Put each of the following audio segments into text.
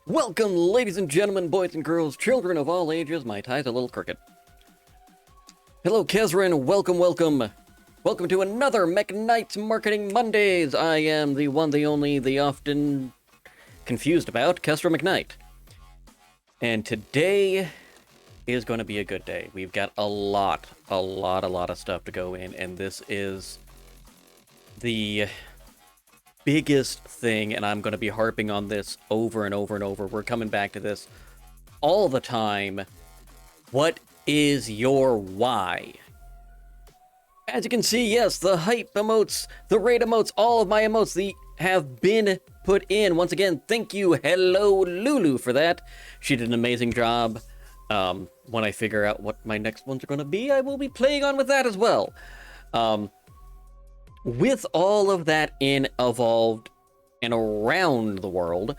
Welcome, ladies and gentlemen, boys and girls, children of all ages. My tie's a little crooked. Hello, Kezrin. Welcome, welcome. Welcome to another MacKnight's Marketing Mondays. I am the one, the only, the often confused about, Kestra MacKnight. And today is going to be a good day. We've got a lot of stuff to go in, and this is the biggest thing, and I'm going to be harping on this over and over and over. We're coming back to this all the time. What is your why? As you can see, yes, the hype emotes, the raid emotes, all of my emotes have been put in. Once again, thank you, hello Lulu, for that. She did an amazing job. When I figure out what my next ones are going to be, I will be playing on with that as well. With all of that in evolved and around the world,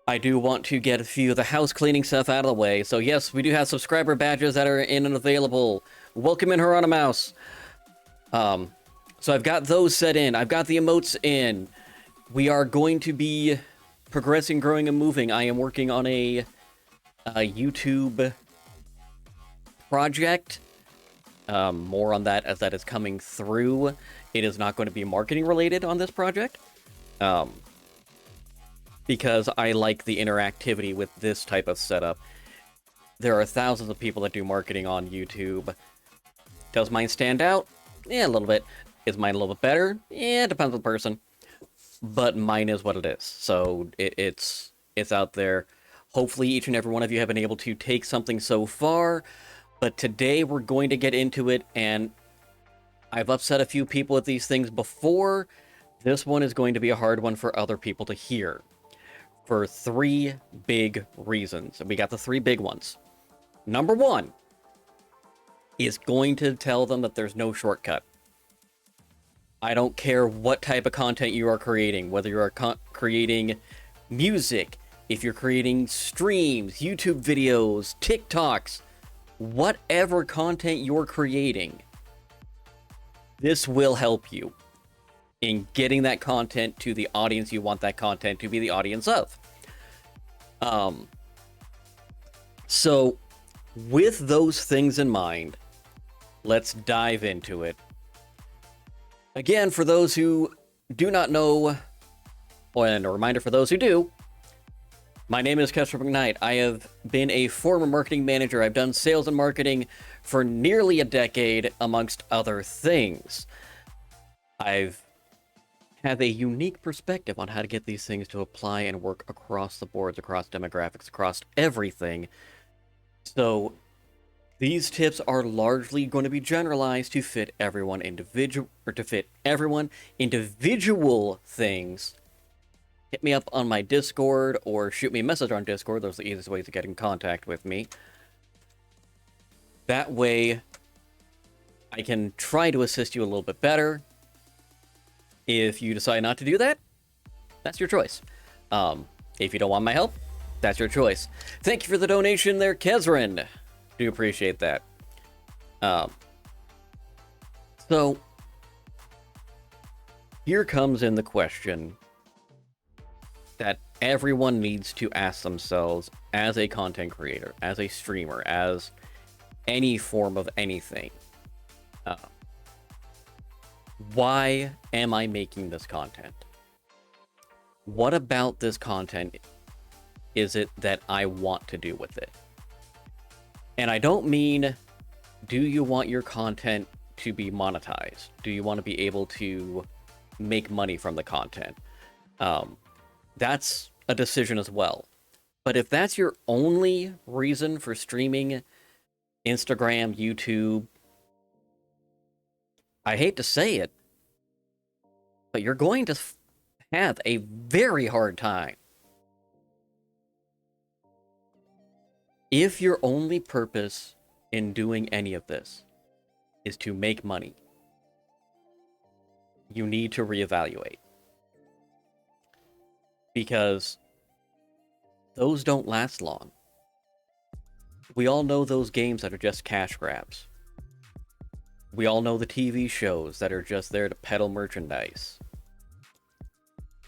I do want to get a few of the house cleaning stuff out of the way. So yes, we do have subscriber badges that are in and available. Welcome in, Her on a Mouse. So I've got those set in. I've got the emotes in. We are going to be progressing, growing, and moving. I am working on a YouTube project. More on that as that is coming through. It is not going to be marketing related on this project. because I like the interactivity with this type of setup. There are thousands of people that do marketing on YouTube. Does mine stand out? Yeah, a little bit. Is mine a little bit better? Yeah, it depends on the person. But mine is what it is. So it's out there. Hopefully each and every one of you have been able to take something so far. But today we're going to get into it, and I've upset a few people with these things before. This one is going to be a hard one for other people to hear. For 3 big reasons. We got the 3 big ones. Number 1 is going to tell them that there's no shortcut. I don't care what type of content you are creating, whether you are creating music, if you're creating streams, YouTube videos, TikToks, whatever content you're creating, this will help you in getting that content to the audience you want that content to be the audience of. So with those things in mind, let's dive into it. Again, for those who do not know, and a reminder for those who do, my name is MacKnight. I have been a former marketing manager. I've done sales and marketing for nearly a decade, amongst other things. I've have a unique perspective on how to get these things to apply and work across the boards, across demographics, across everything. So these tips are largely going to be generalized to fit everyone individual things. Hit me up on my Discord or shoot me a message on Discord. Those are the easiest ways to get in contact with me. That way I can try to assist you a little bit better. If you decide not to do that, that's your choice. If you don't want my help, that's your choice. Thank you for the donation there, Kezrin. Do appreciate that. So, here comes in the question that everyone needs to ask themselves as a content creator, as a streamer, as any form of anything. Why am I making this content? What about this content is it that I want to do with it? And I don't mean, do you want your content to be monetized? Do you want to be able to make money from the content? That's a decision as well. But if that's your only reason for streaming Instagram, YouTube, I hate to say it, but you're going to have a very hard time. If your only purpose in doing any of this is to make money, you need to reevaluate. Because those don't last long. We all know those games that are just cash grabs. We all know the TV shows that are just there to peddle merchandise.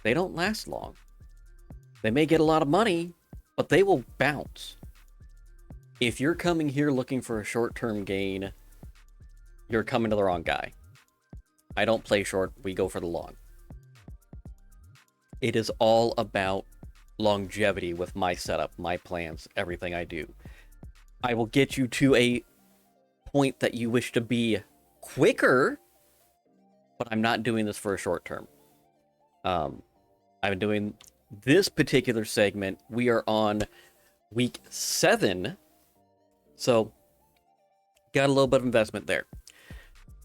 They don't last long. They may get a lot of money, but they will bounce. If you're coming here looking for a short-term gain, you're coming to the wrong guy. I don't play short, we go for the long. It is all about longevity with my setup, my plans, everything I do. I will get you to a point that you wish to be quicker, but I'm not doing this for a short term. I've been doing this particular segment. We are on week 7, so got a little bit of investment there.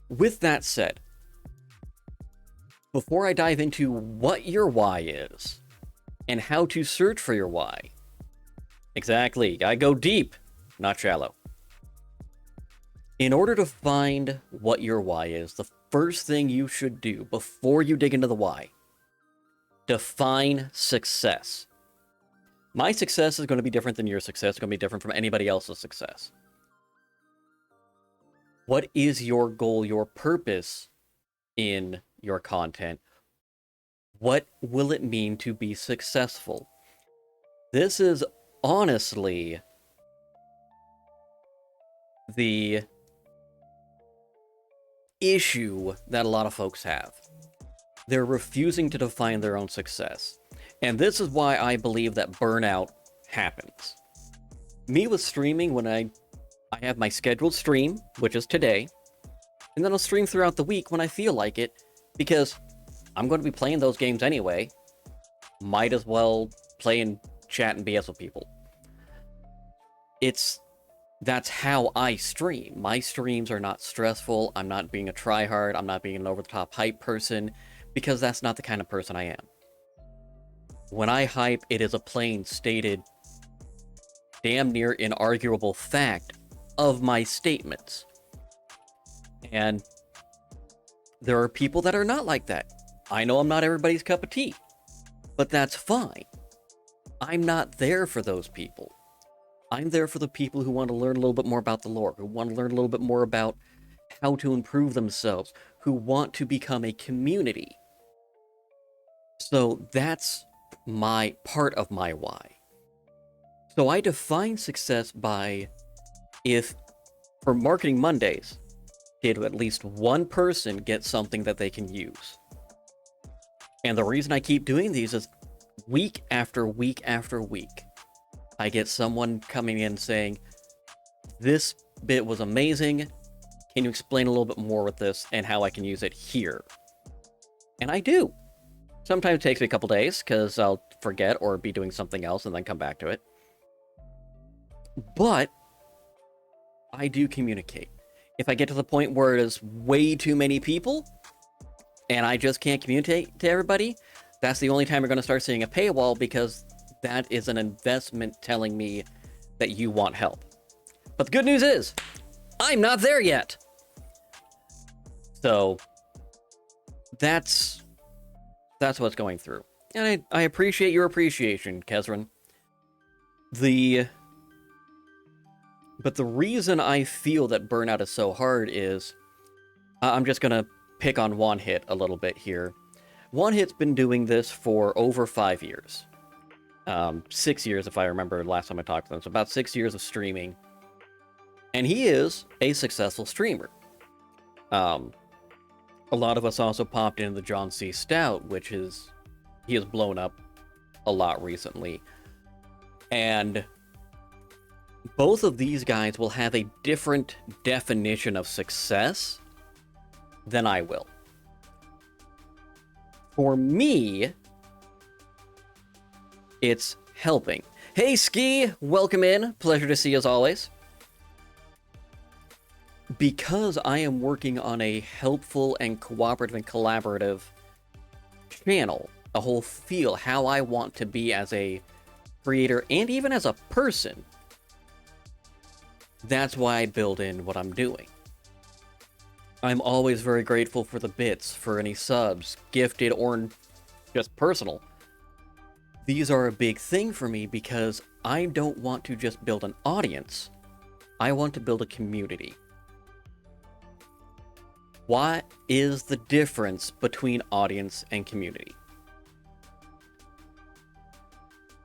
With that said, before I dive into what your why is and how to search for your why, exactly, I go deep, not shallow. In order to find what your why is, the first thing you should do before you dig into the why, define success. My success is going to be different than your success. It's going to be different from anybody else's success. What is your goal, your purpose in your content? What will it mean to be successful? This is honestly the issue that a lot of folks have. They're refusing to define their own success. And this is why I believe that burnout happens. Me with streaming, when I have my scheduled stream, which is today, and then I'll stream throughout the week when I feel like it, because I'm going to be playing those games anyway. Might as well play and chat and BS with people. That's how I stream. My streams are not stressful. I'm not being a tryhard. I'm not being an over-the-top hype person, because that's not the kind of person I am. When I hype, it is a plain stated, damn near inarguable fact of my statements. And there are people that are not like that. I know I'm not everybody's cup of tea, but that's fine. I'm not there for those people. I'm there for the people who want to learn a little bit more about the lore, who want to learn a little bit more about how to improve themselves, who want to become a community. So that's my part of my why. So I define success by, if for Marketing Mondays, did at least one person get something that they can use. And the reason I keep doing these is week after week after week, I get someone coming in saying, this bit was amazing. Can you explain a little bit more with this and how I can use it here? And I do. Sometimes it takes me a couple days because I'll forget or be doing something else and then come back to it. But I do communicate. If I get to the point where it is way too many people and I just can't communicate to everybody, that's the only time you're going to start seeing a paywall, because that is an investment telling me that you want help. But the good news is, I'm not there yet. So that's what's going through. And I appreciate your appreciation, Kezran. But the reason I feel that burnout is so hard is, I'm just going to pick on One Hit a little bit here. One Hit's been doing this for over 5 years. 6 years, if I remember last time I talked to them. So about 6 years of streaming. And he is a successful streamer. A lot of us also popped into the John C. Stout, he has blown up a lot recently. And both of these guys will have a different definition of success than I will. For me, it's helping. Hey, Ski, welcome in. Pleasure to see you as always. Because I am working on a helpful and cooperative and collaborative channel, a whole feel, how I want to be as a creator and even as a person, that's why I build in what I'm doing. I'm always very grateful for the bits, for any subs, gifted or just personal. These are a big thing for me because I don't want to just build an audience. I want to build a community. What is the difference between audience and community?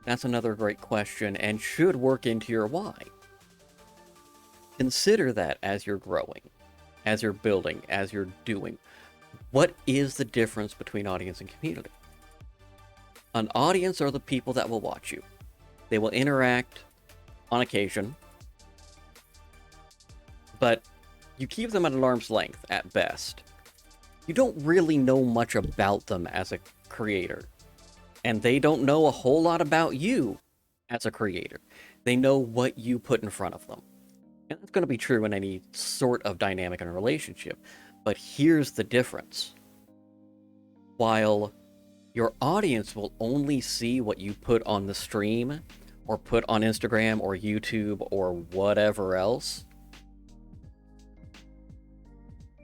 That's another great question and should work into your why. Consider that as you're growing, as you're building, as you're doing. What is the difference between audience and community? An audience are the people that will watch you. They will interact on occasion, but you keep them at an arm's length at best. You don't really know much about them as a creator, and they don't know a whole lot about you as a creator. They know what you put in front of them. And that's going to be true in any sort of dynamic in a relationship. But here's the difference. While your audience will only see what you put on the stream, or put on Instagram, or YouTube, or whatever else,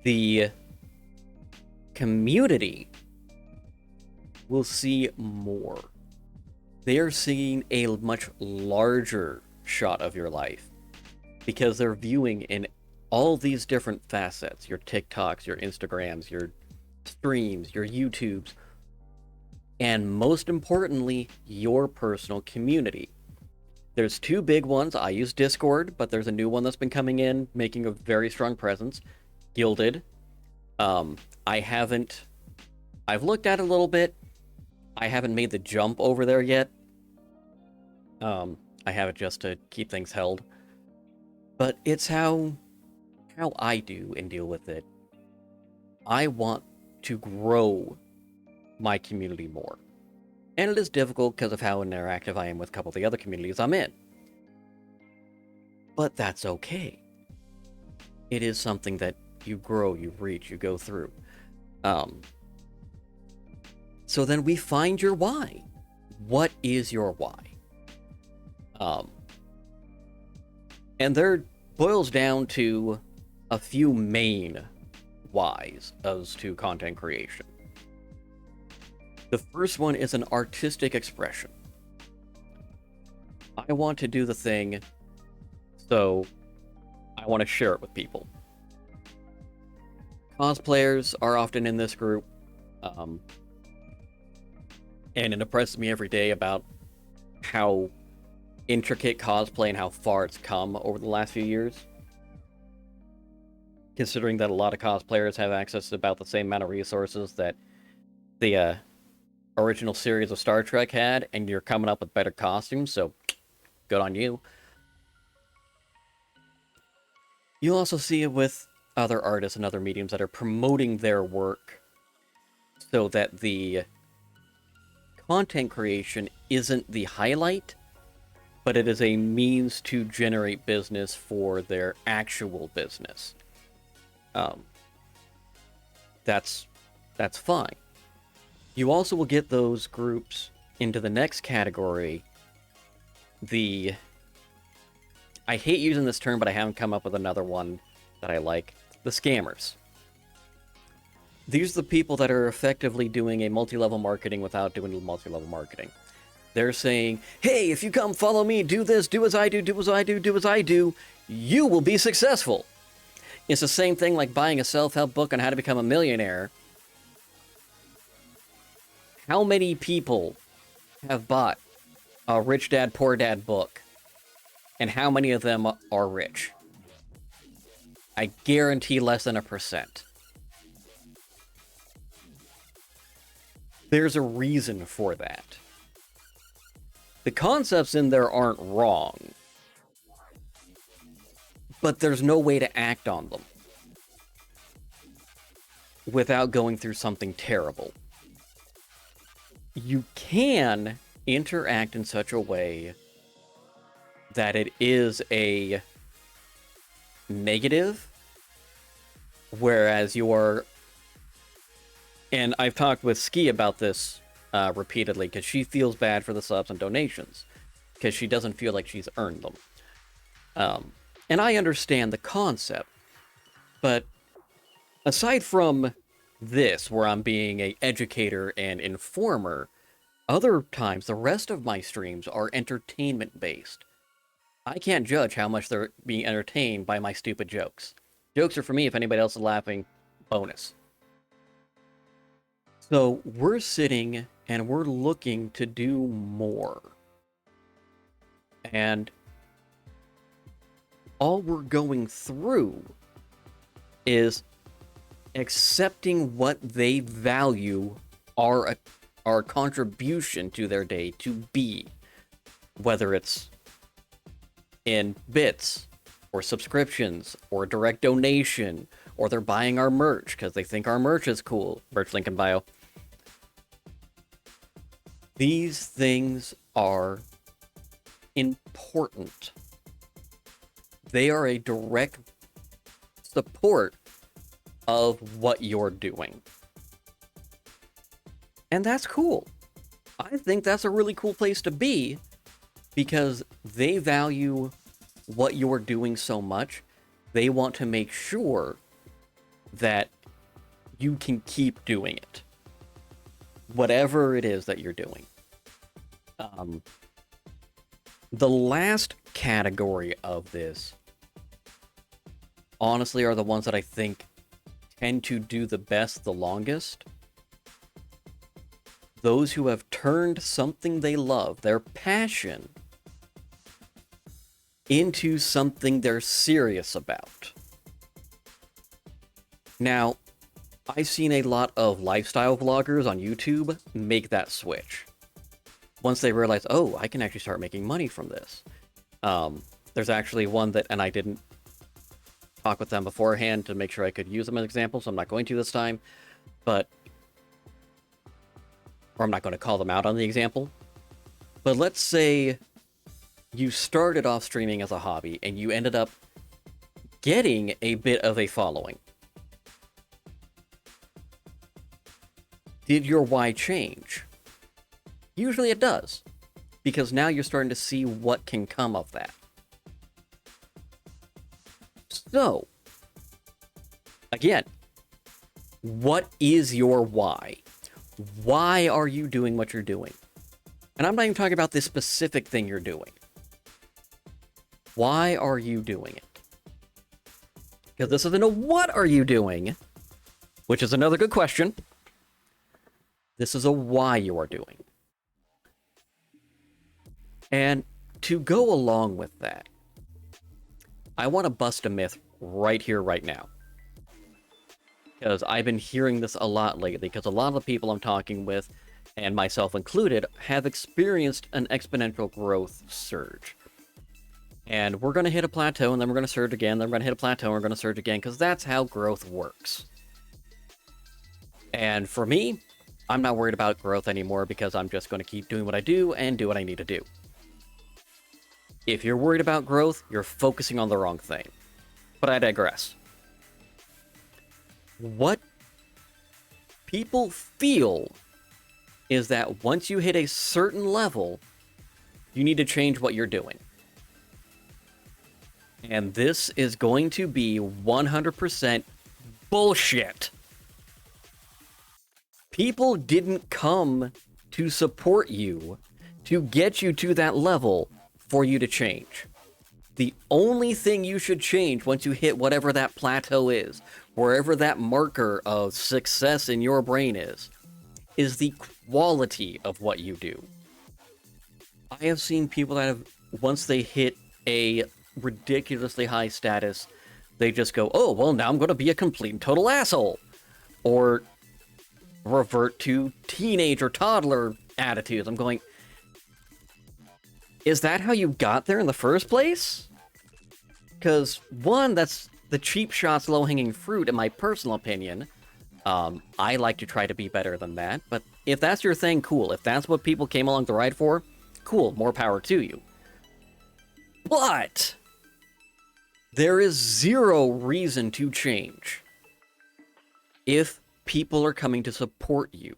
the community will see more. They are seeing a much larger shot of your life, because they're viewing in all these different facets, your TikToks, your Instagrams, your streams, your YouTubes, and most importantly, your personal community. There's two big ones. I use Discord, but there's a new one that's been coming in, making a very strong presence. Gilded. I've looked at it a little bit. I haven't made the jump over there yet. I have it just to keep things held. But it's how I do and deal with it. I want to grow my community more. And it is difficult because of how interactive I am with a couple of the other communities I'm in. But that's okay. It is something that you grow, you reach, you go through. So then we find your why. What is your why? And there boils down to a few main whys as to content creation. The first one is an artistic expression. I want to do the thing, so I want to share it with people. Cosplayers are often in this group, and it impresses me every day about how intricate cosplay and how far it's come over the last few years. Considering that a lot of cosplayers have access to about the same amount of resources that the original series of Star Trek had, and you're coming up with better costumes, so good on you. You'll also see it with other artists and other mediums that are promoting their work so that the content creation isn't the highlight, but it is a means to generate business for their actual business. That's fine. You also will get those groups into the next category. I hate using this term, but I haven't come up with another one that I like. The scammers. These are the people that are effectively doing a multi-level marketing without doing multi-level marketing. They're saying, hey, if you come follow me, do this, do as I do, do as I do, do as I do, you will be successful. It's the same thing like buying a self-help book on how to become a millionaire. How many people have bought a Rich Dad, Poor Dad book? And how many of them are rich? I guarantee less than 1%. There's a reason for that. The concepts in there aren't wrong, but there's no way to act on them without going through something terrible. You can interact in such a way that it is a negative, whereas you are... And I've talked with Ski about this repeatedly, because she feels bad for the subs and donations, because she doesn't feel like she's earned them. And I understand the concept, but aside from this, where I'm being an educator and informer, other times the rest of my streams are entertainment-based. I can't judge how much they're being entertained by my stupid jokes. Jokes are for me. If anybody else is laughing, bonus. So we're sitting and we're looking to do more. And all we're going through is accepting what they value our contribution to their day to be. Whether it's in bits, or subscriptions, or direct donation, or they're buying our merch because they think our merch is cool. Merch link in bio. These things are important. They are a direct support of what you're doing. And that's cool. I think that's a really cool place to be, because they value what you're doing so much. They want to make sure that you can keep doing it. Whatever it is that you're doing. The last category of this, honestly, are the ones that I think tend to do the best the longest. Those who have turned something they love, their passion, into something they're serious about. Now, I've seen a lot of lifestyle vloggers on YouTube make that switch. Once they realize, oh, I can actually start making money from this. There's actually one that, and I didn't talk with them beforehand to make sure I could use them as an example, so I'm not going to this time, or I'm not going to call them out on the example. But let's say you started off streaming as a hobby and you ended up getting a bit of a following. Did your why change? Usually it does, because now you're starting to see what can come of that. So, again, what is your why? Why are you doing what you're doing? And I'm not even talking about this specific thing you're doing. Why are you doing it? Because this isn't a what are you doing, which is another good question. This is a why you are doing. And to go along with that, I want to bust a myth right here, right now. Because I've been hearing this a lot lately, because a lot of the people I'm talking with, and myself included, have experienced an exponential growth surge. And we're going to hit a plateau, and then we're going to surge again, then we're going to hit a plateau, and we're going to surge again, because that's how growth works. And for me, I'm not worried about growth anymore, because I'm just going to keep doing what I do and do what I need to do. If you're worried about growth, you're focusing on the wrong thing. But I digress. What people feel is that once you hit a certain level, you need to change what you're doing. And this is going to be 100% bullshit. People didn't come to support you to get you to that level for you to change. The only thing you should change once you hit whatever that plateau is, wherever that marker of success in your brain is the quality of what you do. I have seen people that have, once they hit a ridiculously high status, they just go, oh, well, now I'm going to be a complete and total asshole. Or revert to teenage or toddler attitudes. I'm going, is that how you got there in the first place? Because, one, that's the cheap shots, low-hanging fruit, in my personal opinion. I like to try to be better than that, but if that's your thing, cool. If that's what people came along the ride for, cool, more power to you. But there is zero reason to change if people are coming to support you,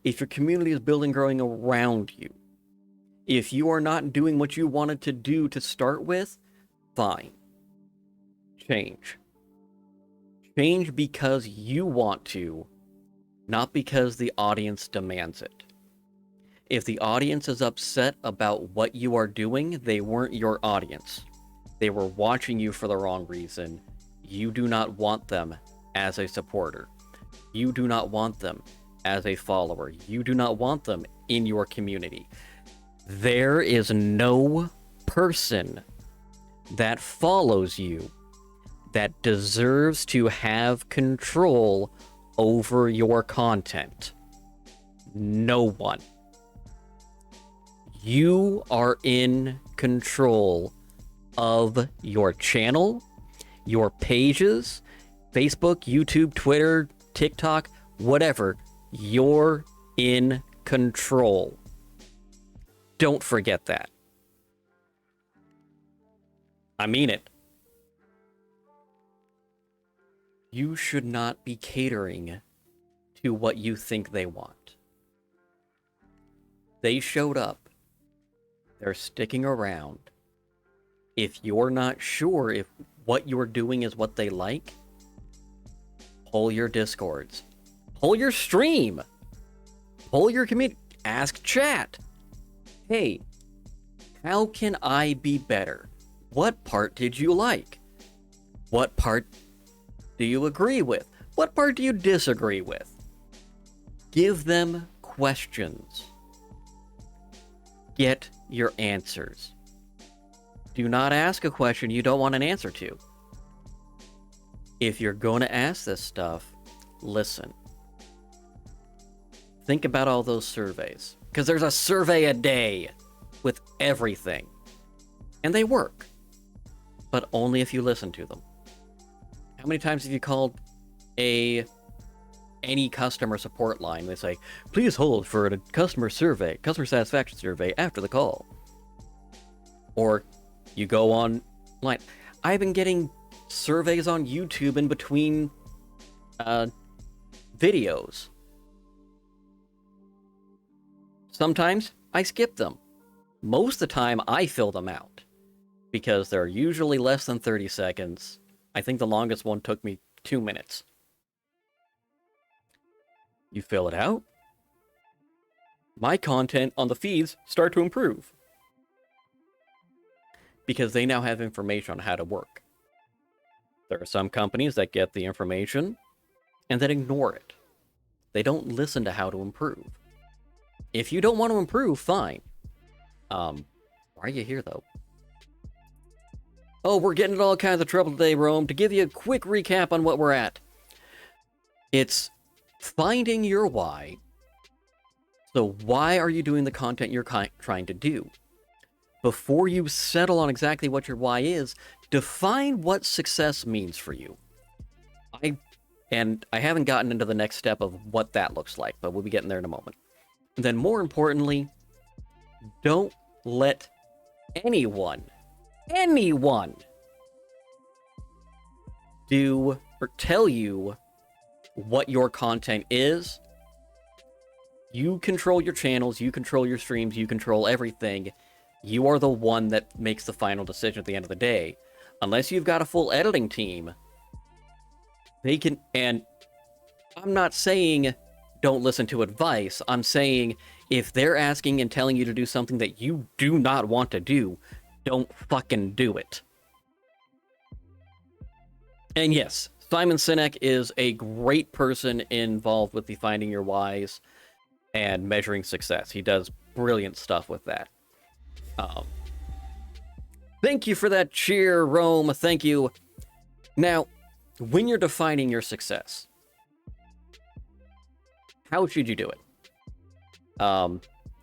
if your community is building, growing around you. If you are not doing what you wanted to do to start with, fine. Change. Change because you want to, not because the audience demands it. If the audience is upset about what you are doing, they weren't your audience. They were watching you for the wrong reason. You do not want them as a supporter. You do not want them as a follower. You do not want them in your community. There is no person that follows you that deserves to have control over your content. No one. You are in control of your channel, your pages, Facebook, YouTube, Twitter, TikTok, whatever. You're in control. Don't forget that. I mean it. You should not be catering to what you think they want. They showed up. They're sticking around. If you're not sure if what you're doing is what they like, pull your Discords. Pull your stream. Pull your community. Ask chat. Hey, how can I be better? What part did you like? What part do you agree with? What part do you disagree with? Give them questions. Get your answers. Do not ask a question you don't want an answer to. If you're going to ask this stuff, listen. Think about all those surveys. Because there's a survey a day with everything. And they work. But only if you listen to them. How many times have you called any customer support line? They say, please hold for a customer satisfaction survey after the call. Or you go online. I've been getting surveys on YouTube in between videos. Sometimes I skip them. Most of the time I fill them out because they're usually less than 30 seconds. I think the longest one took me 2 minutes. You fill it out. My content on the feeds start to improve because they now have information on how to work. There are some companies that get the information and then ignore it. They don't listen to how to improve. If you don't want to improve, fine. Why are you here, though? Oh, we're getting in all kinds of trouble today, Rome. To give you a quick recap on what we're at. It's finding your why. So why are you doing the content you're trying to do? Before you settle on exactly what your why is, define what success means for you. I haven't gotten into the next step of what that looks like, but we'll be getting there in a moment. And then more importantly, don't let anyone do or tell you what your content is. You control your channels, you control your streams, you control everything. You are the one that makes the final decision at the end of the day. Unless you've got a full editing team, they can, and I'm not saying don't listen to advice. I'm saying if they're asking and telling you to do something that you do not want to do, don't fucking do it. And yes, Simon Sinek is a great person involved with the finding your whys and measuring success. He does brilliant stuff with that. Thank you for that cheer, Rome. Thank you. Now, when you're defining your success, how should you do it?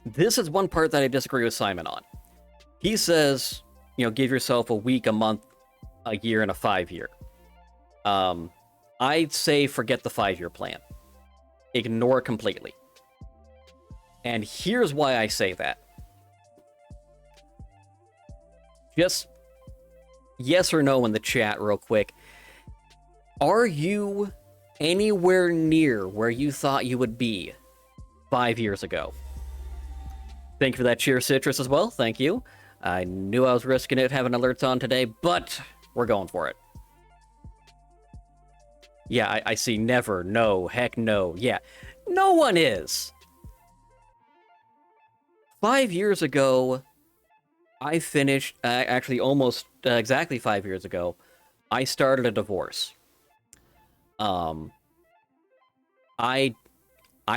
This is one part that I disagree with Simon on. He says, give yourself a week, a month, a year, and a 5-year. I'd say forget the 5-year plan. Ignore it completely. And here's why I say that. Just yes or no in the chat real quick. Are you anywhere near where you thought you would be 5 years ago? Thank you for that cheer, Citrus, as well. Thank you. I knew I was risking it having alerts on today, but we're going for it. Yeah, I see never, no, heck no. Yeah, no one is. 5 years ago, I finished, actually almost exactly 5 years ago, I started a divorce. I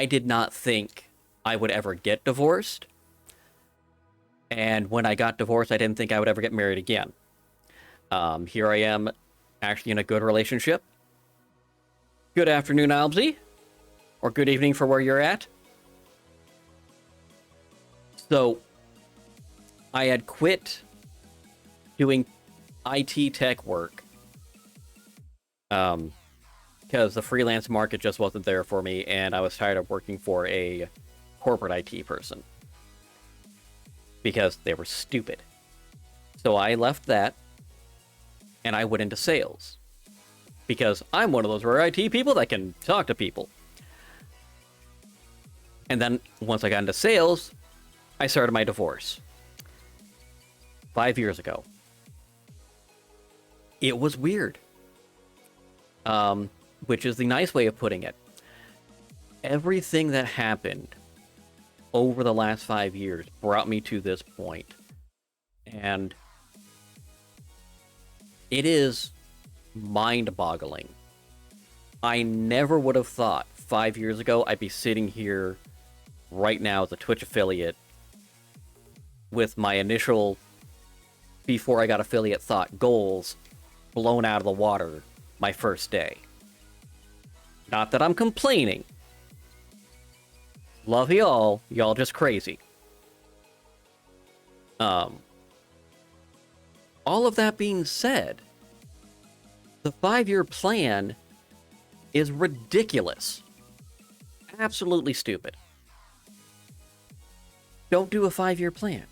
did not think I would ever get divorced. And when I got divorced, I didn't think I would ever get married again. Here I am, actually in a good relationship. Good afternoon, Albsy. Or good evening for where you're at. So, I had quit doing IT tech work. Because the freelance market just wasn't there for me, and I was tired of working for a corporate IT person. Because they were stupid. So I left that, and I went into sales. Because I'm one of those rare IT people that can talk to people. And then, once I got into sales, I started my divorce. 5 years ago. It was weird. Which is the nice way of putting it. Everything that happened over the last 5 years brought me to this point. And it is mind-boggling. I never would have thought 5 years ago I'd be sitting here right now as a Twitch affiliate with my initial, before I got affiliate thought, goals blown out of the water my first day. Not that I'm complaining. Love y'all. Y'all just crazy. All of that being said, the 5-year plan is ridiculous. Absolutely stupid. Don't do a 5-year plan.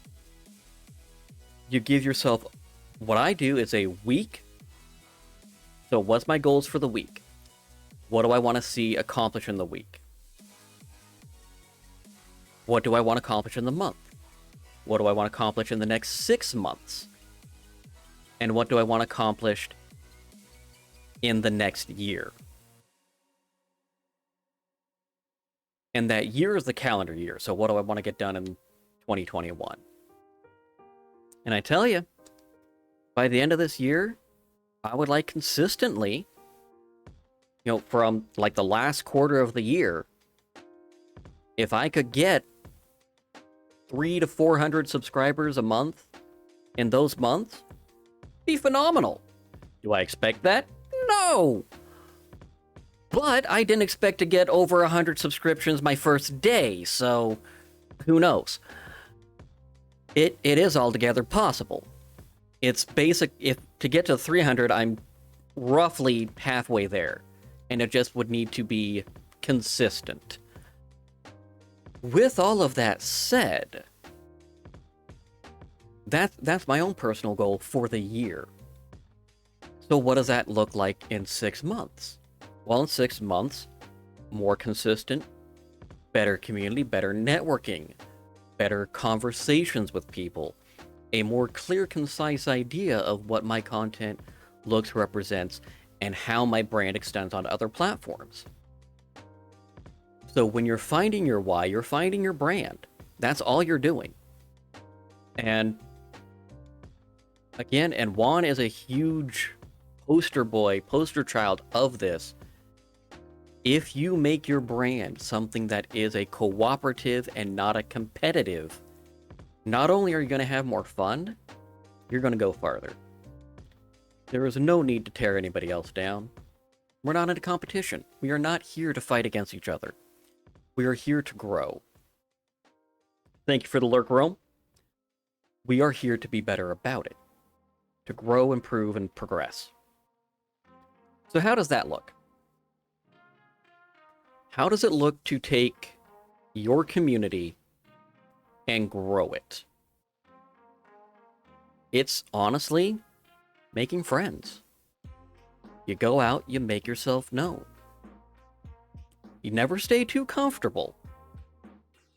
You give yourself, what I do is a week. So what's my goals for the week? What do I want to see accomplish in the week? What do I want to accomplish in the month? What do I want to accomplish in the next 6 months? And what do I want to accomplish in the next year? And that year is the calendar year. So what do I want to get done in 2021? And I tell you, by the end of this year, I would like consistently, from like the last quarter of the year, if I could get 300 to 400 subscribers a month in those months, be phenomenal. Do I expect that? No! But I didn't expect to get over 100 subscriptions my first day, so who knows? It is altogether possible. It's basic. If to get to 300, I'm roughly halfway there, and it just would need to be consistent. With all of that said, that's my own personal goal for the year. So what does that look like in 6 months? Well, in 6 months, more consistent, better community, better networking, better conversations with people, a more clear, concise idea of what my content looks, represents, and how my brand extends onto other platforms. So when you're finding your why, you're finding your brand. That's all you're doing. And again, and Juan is a huge poster child of this. If you make your brand something that is a cooperative and not a competitive, not only are you going to have more fun, you're going to go farther. There is no need to tear anybody else down. We're not in a competition. We are not here to fight against each other. We are here to grow. Thank you for the lurk, Rome. We are here to be better about it. To grow, improve, and progress. So how does that look? How does it look to take your community and grow it? It's honestly making friends. You go out, you make yourself known. You never stay too comfortable,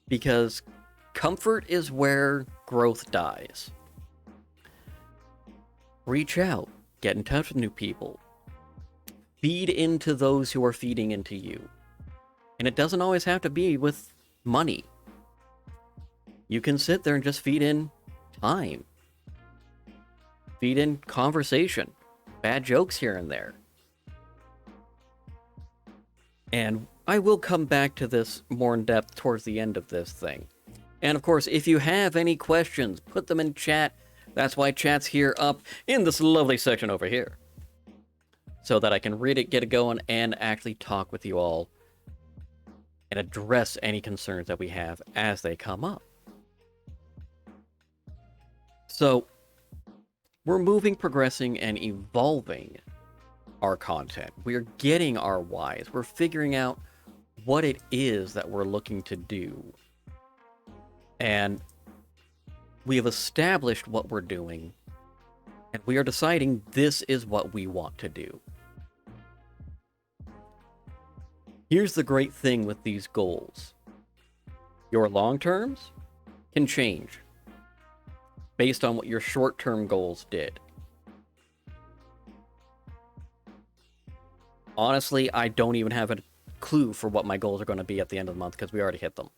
because comfort is where growth dies. Reach out, get in touch with new people, feed into those who are feeding into you. And it doesn't always have to be with money. You can sit there and just feed in time. Feed in conversation. Bad jokes here and there. And I will come back to this more in depth towards the end of this thing. And of course, if you have any questions, put them in chat. That's why chat's here up in this lovely section over here. So that I can read it, get it going, and actually talk with you all and address any concerns that we have as they come up. So, we're moving, progressing, and evolving our content. We're getting our whys. We're figuring out what it is that we're looking to do. And we have established what we're doing, and we are deciding this is what we want to do. Here's the great thing with these goals. Your long terms can change based on what your short-term goals did. Honestly, I don't even have a clue for what my goals are going to be at the end of the month, because we already hit them.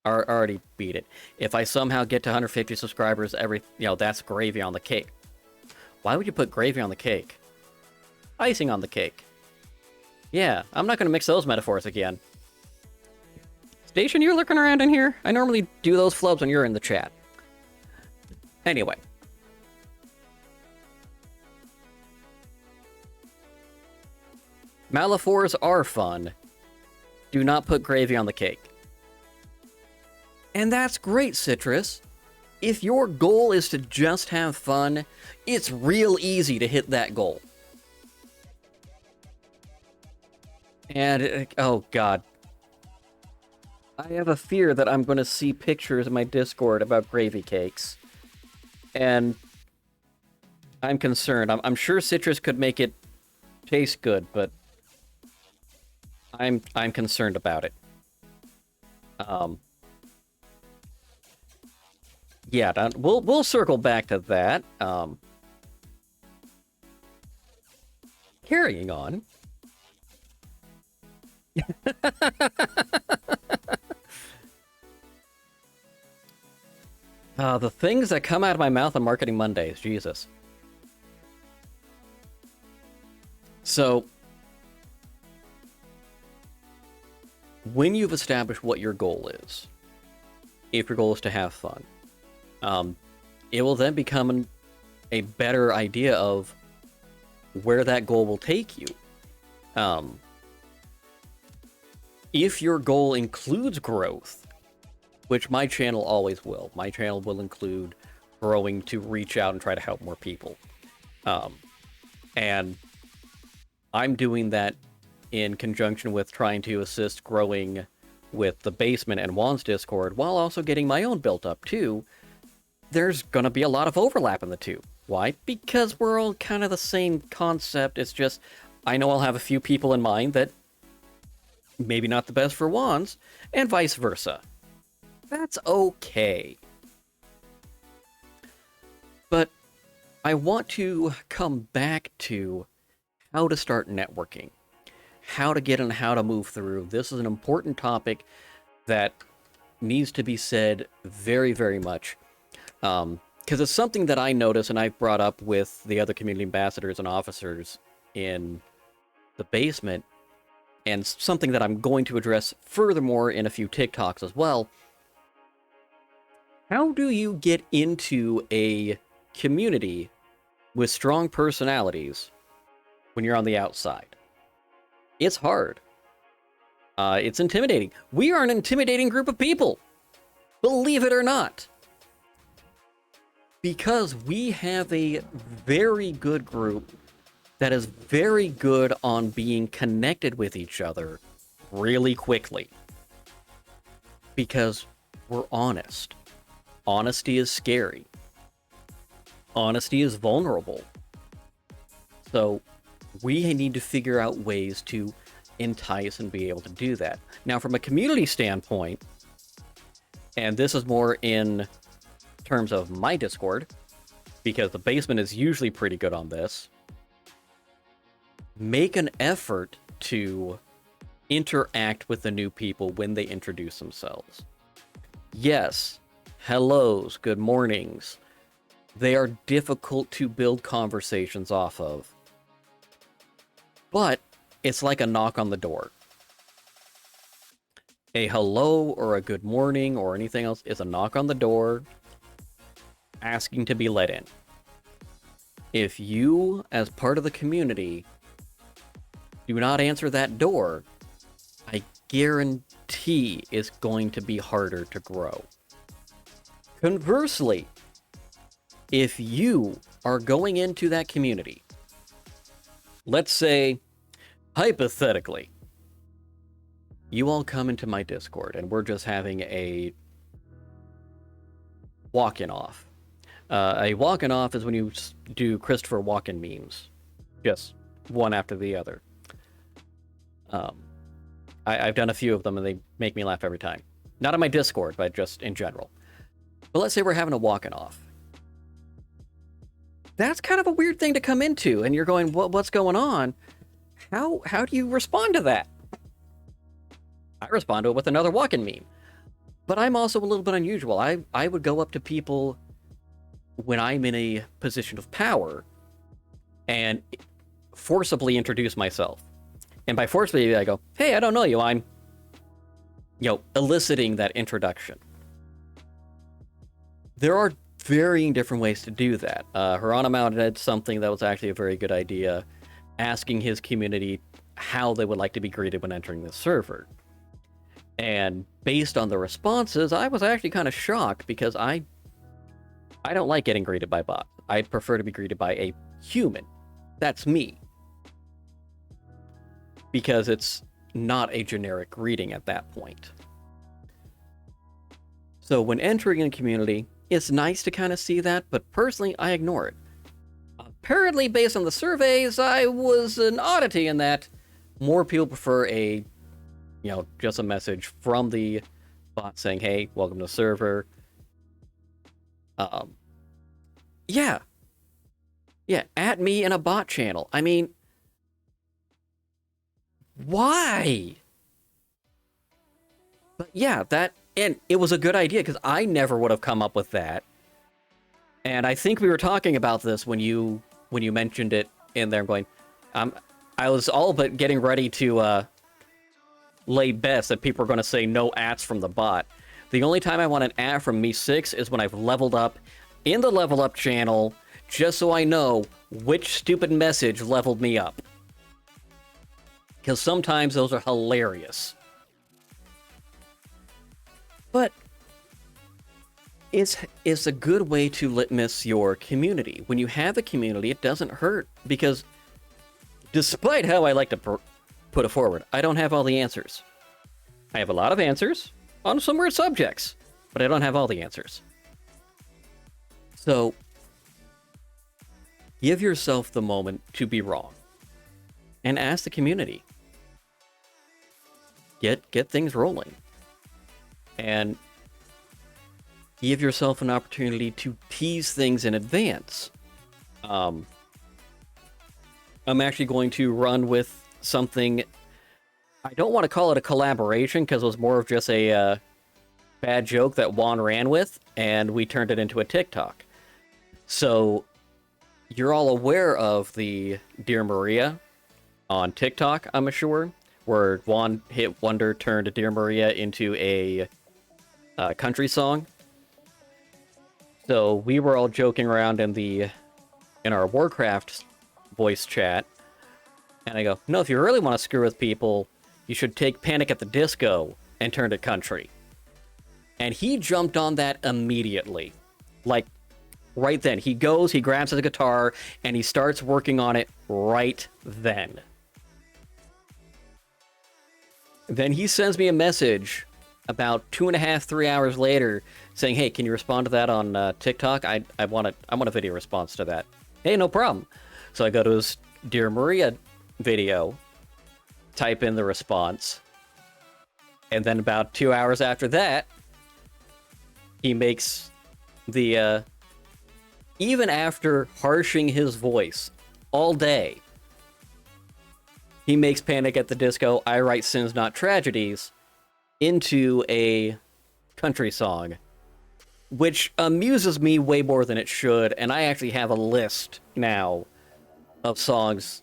I already beat it. If I somehow get to 150 subscribers, that's gravy on the cake. Why would you put gravy on the cake? Icing on the cake. Yeah, I'm not going to mix those metaphors again. Station, you're looking around in here? I normally do those flubs when you're in the chat. Anyway. Malifaux are fun. Do not put gravy on the cake. And that's great, Citrus. If your goal is to just have fun, it's real easy to hit that goal. And, oh god. I have a fear that I'm going to see pictures in my Discord about gravy cakes. And I'm concerned. I'm sure Citrus could make it taste good, but I'm concerned about it. Yeah, we'll circle back to that. Carrying on. The things that come out of my mouth on Marketing Mondays, Jesus. So, when you've established what your goal is, if your goal is to have fun, it will then become a better idea of where that goal will take you. If your goal includes growth, which my channel always will. My channel will include growing to reach out and try to help more people. And I'm doing that in conjunction with trying to assist growing with the Basement and Juan's Discord, while also getting my own built up too. There's gonna be a lot of overlap in the two. Why? Because we're all kind of the same concept. It's just, I know I'll have a few people in mind that maybe not the best for Juan's, and vice versa. That's okay. But I want to come back to how to start networking, how to get and how to move through. This is an important topic that needs to be said very, very much. Because it's something that I notice and I've brought up with the other community ambassadors and officers in the Basement, and something that I'm going to address furthermore in a few TikToks as well. How do you get into a community with strong personalities when you're on the outside? It's hard. It's intimidating. We are an intimidating group of people, believe it or not. Because we have a very good group that is very good on being connected with each other really quickly. Because we're honest. Honesty is scary. Honesty is vulnerable. So we need to figure out ways to entice and be able to do that. Now, from a community standpoint, and this is more in terms of my Discord, because the Basement is usually pretty good on this, make an effort to interact with the new people when they introduce themselves. Yes, hellos, good mornings. They are difficult to build conversations off of. But it's like a knock on the door. A hello or a good morning or anything else is a knock on the door asking to be let in. If you, as part of the community, do not answer that door, I guarantee it's going to be harder to grow. Conversely, if you are going into that community, let's say, hypothetically, you all come into my Discord and we're just having a walk-in off. A walk-in off is when you do Christopher Walken memes, just one after the other. I've done a few of them and they make me laugh every time. Not on my Discord, but just in general. But let's say we're having a walk-in off. That's kind of a weird thing to come into, and you're going, what's going on? How do you respond to that? I respond to it with another walk-in meme. But I'm also a little bit unusual. I would go up to people when I'm in a position of power and forcibly introduce myself. And by forcibly, I go, hey, I don't know you. I'm, eliciting that introduction. There are varying different ways to do that. Hieronymo did something that was actually a very good idea, asking his community how they would like to be greeted when entering the server. And based on the responses, I was actually kind of shocked because I don't like getting greeted by bots. I'd prefer to be greeted by a human. That's me. Because it's not a generic greeting at that point. So when entering a community, it's nice to kind of see that, but personally, I ignore it. Apparently, based on the surveys, I was an oddity in that more people prefer just a message from the bot saying, hey, welcome to the server. Yeah, at me in a bot channel. I mean, why? But yeah, and it was a good idea because I never would have come up with that. And I think we were talking about this when you mentioned it in there. I'm going, I was all but getting ready to lay bets that people are going to say no ads from the bot. The only time I want an ad from Me6 is when I've leveled up in the level up channel, just so I know which stupid message leveled me up. Because sometimes those are hilarious. But it's a good way to litmus your community. When you have a community, it doesn't hurt, because despite how I like to put it forward, I don't have all the answers. I have a lot of answers on some weird subjects, but I don't have all the answers. So, give yourself the moment to be wrong. And ask the community. Get things rolling. And give yourself an opportunity to tease things in advance. I'm actually going to run with something. I don't want to call it a collaboration because it was more of just a bad joke that Juan ran with, and we turned it into a TikTok. So you're all aware of the Dear Maria on TikTok, I'm sure, where Juan Hit Wonder turned Dear Maria into a country song. So we were all joking around in our Warcraft voice chat, and I go, no, if you really want to screw with people, you should take Panic at the Disco and turn it country. And he jumped on that immediately. Like, right then. He grabs his guitar, and he starts working on it right then. Then he sends me a message about 2.5, 3 hours later saying, hey, can you respond to that on TikTok? I want a video response to that. Hey, no problem. So I go to his Dear Maria video, type in the response, and then about 2 hours after that, he makes the, even after harshing his voice all day, he makes Panic at the Disco, I Write Sins Not Tragedies, into a country song, which amuses me way more than it should, and I actually have a list now of songs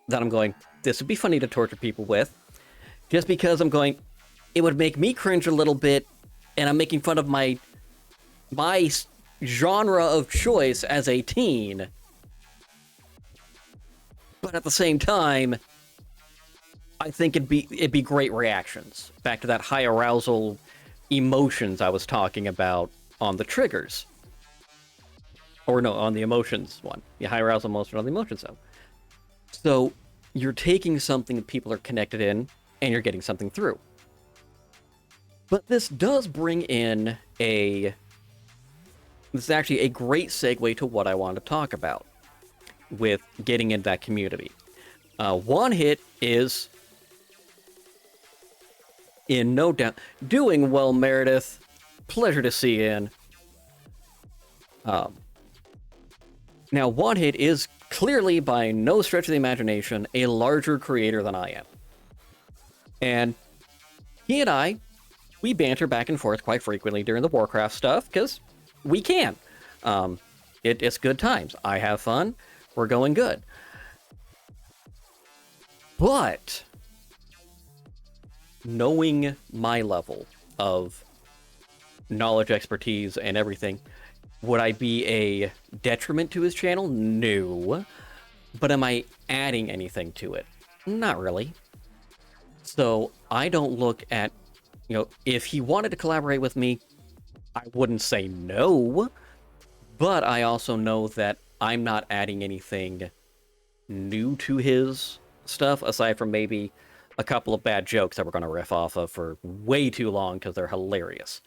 that I'm going, this would be funny to torture people with, just because I'm going, it would make me cringe a little bit, and I'm making fun of my genre of choice as a teen, but at the same time, I think it'd be great reactions. Back to that high arousal emotions I was talking about on the triggers. Or no, on the emotions one. The high arousal emotion on the emotions zone. So you're taking something that people are connected in, and you're getting something through. But this does bring in this is actually a great segue to what I want to talk about with getting into that community. One Hit is, in no doubt, doing well, Meredith. Pleasure to see you in. Now, One Hit is clearly, by no stretch of the imagination, a larger creator than I am. And he and I, we banter back and forth quite frequently during the Warcraft stuff, because we can. It's good times. I have fun. We're going good. But knowing my level of knowledge, expertise, and everything, would I be a detriment to his channel? No. But am I adding anything to it? Not really. So I don't look at, if he wanted to collaborate with me, I wouldn't say no, but I also know that I'm not adding anything new to his stuff, aside from maybe a couple of bad jokes that we're going to riff off of for way too long because they're hilarious.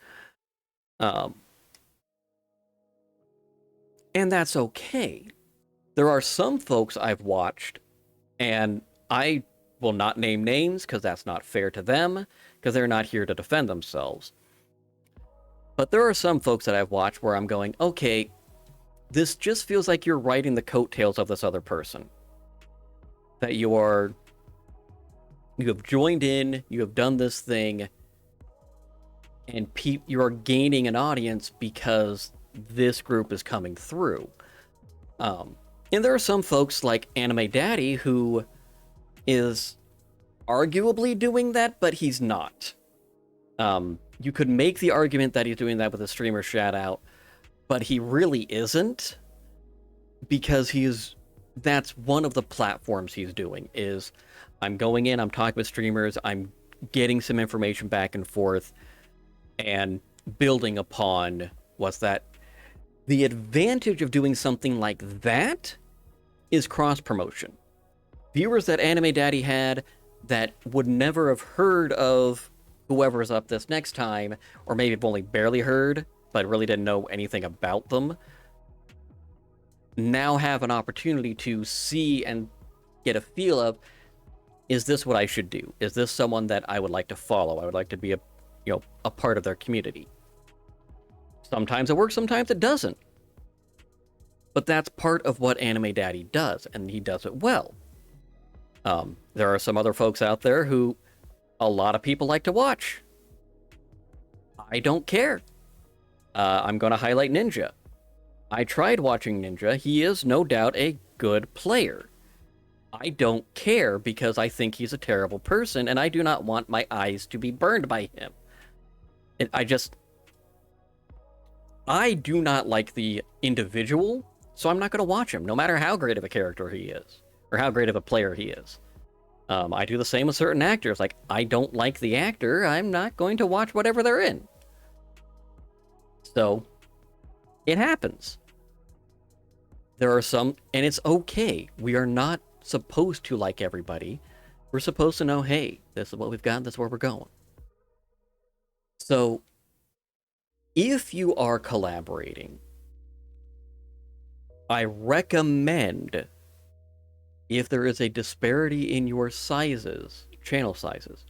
Um, and that's okay. There are some folks I've watched, and I will not name names because that's not fair to them, because they're not here to defend themselves. But there are some folks that I've watched where I'm going, okay, this just feels like you're riding the coattails of this other person. That you have joined in, you have done this thing, and you are gaining an audience because this group is coming through. And there are some folks like Anime Daddy who is arguably doing that, but he's not. You could make the argument that he's doing that with a streamer shout out, but he really isn't, because that's one of the platforms he's doing. Is I'm going in, I'm talking with streamers, I'm getting some information back and forth, and building upon what's that. The advantage of doing something like that is cross promotion. Viewers that Anime Daddy had that would never have heard of whoever's up this next time, or maybe have only barely heard, but really didn't know anything about them, now have an opportunity to see and get a feel of, is this what I should do? Is this someone that I would like to follow? I would like to be a part of their community. Sometimes it works, sometimes it doesn't. But that's part of what Anime Daddy does, and he does it well. There are some other folks out there who a lot of people like to watch. I don't care. I'm going to highlight Ninja. I tried watching Ninja. He is no doubt a good player. I don't care because I think he's a terrible person, and I do not want my eyes to be burned by him. I do not like the individual, so I'm not going to watch him, no matter how great of a character he is, or how great of a player he is. I do the same with certain actors. Like, I don't like the actor, I'm not going to watch whatever they're in. So, it happens. There are some, and it's okay. We are not supposed to like everybody. We're supposed to know, hey, this is what we've got, this is where we're going. So, if you are collaborating, I recommend, if there is a disparity in your sizes, channel sizes,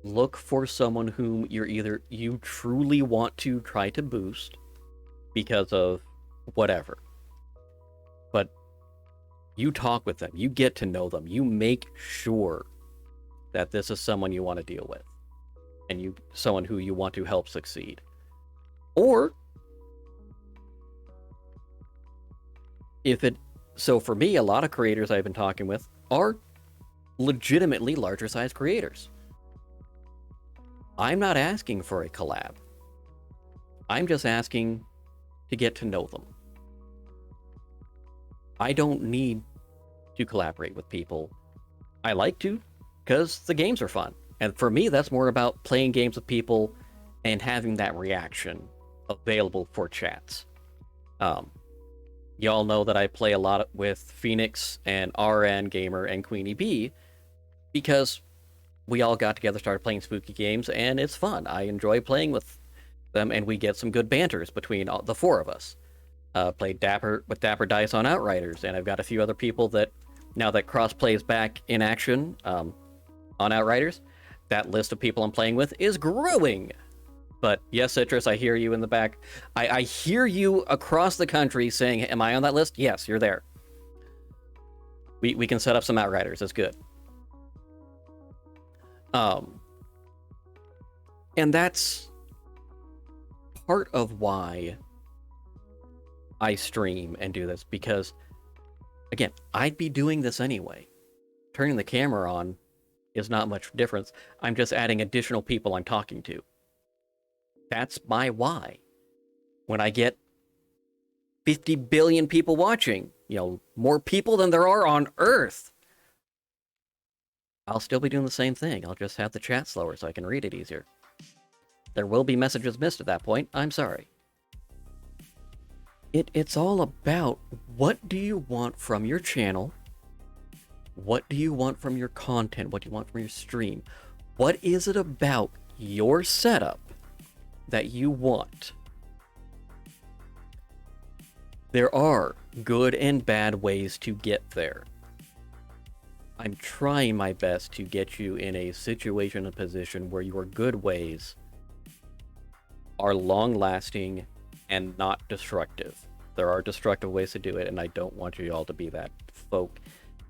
look for someone whom you truly want to try to boost because of whatever. But you talk with them, you get to know them, you make sure that this is someone you want to deal with, and someone who you want to help succeed. Or so for me, a lot of creators I've been talking with are legitimately larger size creators. I'm not asking for a collab. I'm just asking to get to know them. I don't need to collaborate with people. I like to, because the games are fun. And for me, that's more about playing games with people and having that reaction available for chats. Y'all know that I play a lot with Phoenix and RN Gamer and Queenie B, because we all got together, started playing spooky games, and it's fun. I enjoy playing with them, and we get some good banters between the four of us. Played with Dapper Dice on Outriders, and I've got a few other people that, now that crossplay is back in action on Outriders, that list of people I'm playing with is growing. But yes, Citrus, I hear you in the back. I hear you across the country saying, am I on that list? Yes, you're there. We can set up some Outriders. It's good. And that's part of why I stream and do this, because, again, I'd be doing this anyway. Turning the camera on is not much difference. I'm just adding additional people I'm talking to. That's my why. When I get 50 billion people watching, more people than there are on Earth, I'll still be doing the same thing. I'll just have the chat slower so I can read it easier. There will be messages missed at that point. I'm sorry. It's all about what do you want from your channel? What do you want from your content? What do you want from your stream? What is it about your setup that you want? There are good and bad ways to get there. I'm trying my best to get you in a situation, a position where your good ways are long-lasting and not destructive. There are destructive ways to do it, and I don't want you all to be that folk,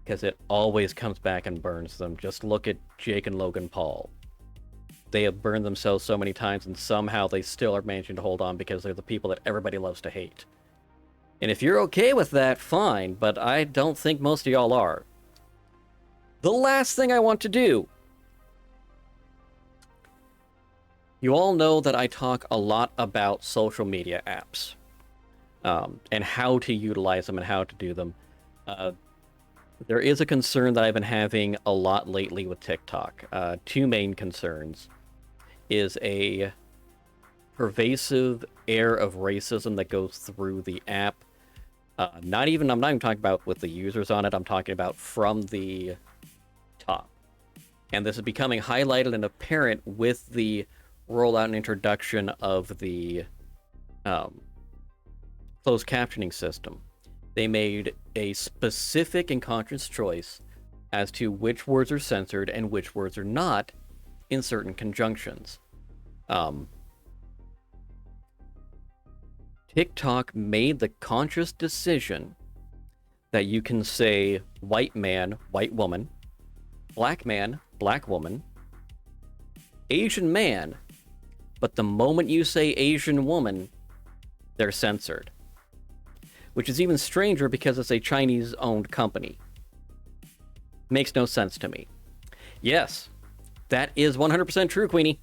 because it always comes back and burns them. Just look at Jake and Logan Paul. They have burned themselves so many times, and somehow they still are managing to hold on because they're the people that everybody loves to hate. And if you're okay with that, fine, but I don't think most of y'all are. The last thing I want to do. You all know that I talk a lot about social media apps. And how to utilize them and how to do them. There is a concern that I've been having a lot lately with TikTok. Two main concerns is a pervasive air of racism that goes through the app. I'm not even talking about with the users on it, I'm talking about from the top. And this is becoming highlighted and apparent with the rollout and introduction of the closed captioning system. They made a specific and conscious choice as to which words are censored and which words are not in certain conjunctions. TikTok made the conscious decision that you can say white man, white woman, black man, black woman, Asian man, but the moment you say Asian woman, they're censored. Which is even stranger because it's a Chinese-owned company. Makes no sense to me. Yes, that is 100% true, Queenie.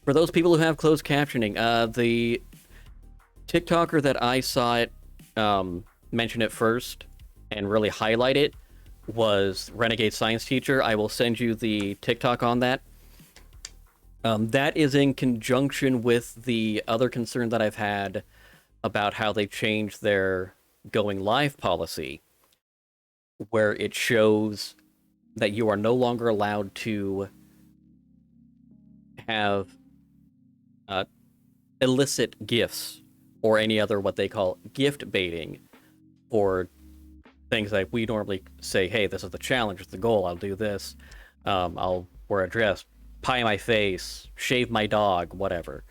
For those people who have closed captioning, the TikToker that I saw it mention it first and really highlight it was Renegade Science Teacher. I will send you the TikTok on that. That is in conjunction with the other concern that I've had about how they changed their going live policy, where it shows that you are no longer allowed to have illicit gifts or any other what they call gift baiting for things like we normally say, hey, this is the challenge, it's the goal, I'll do this, I'll wear a dress, pie my face, shave my dog, whatever.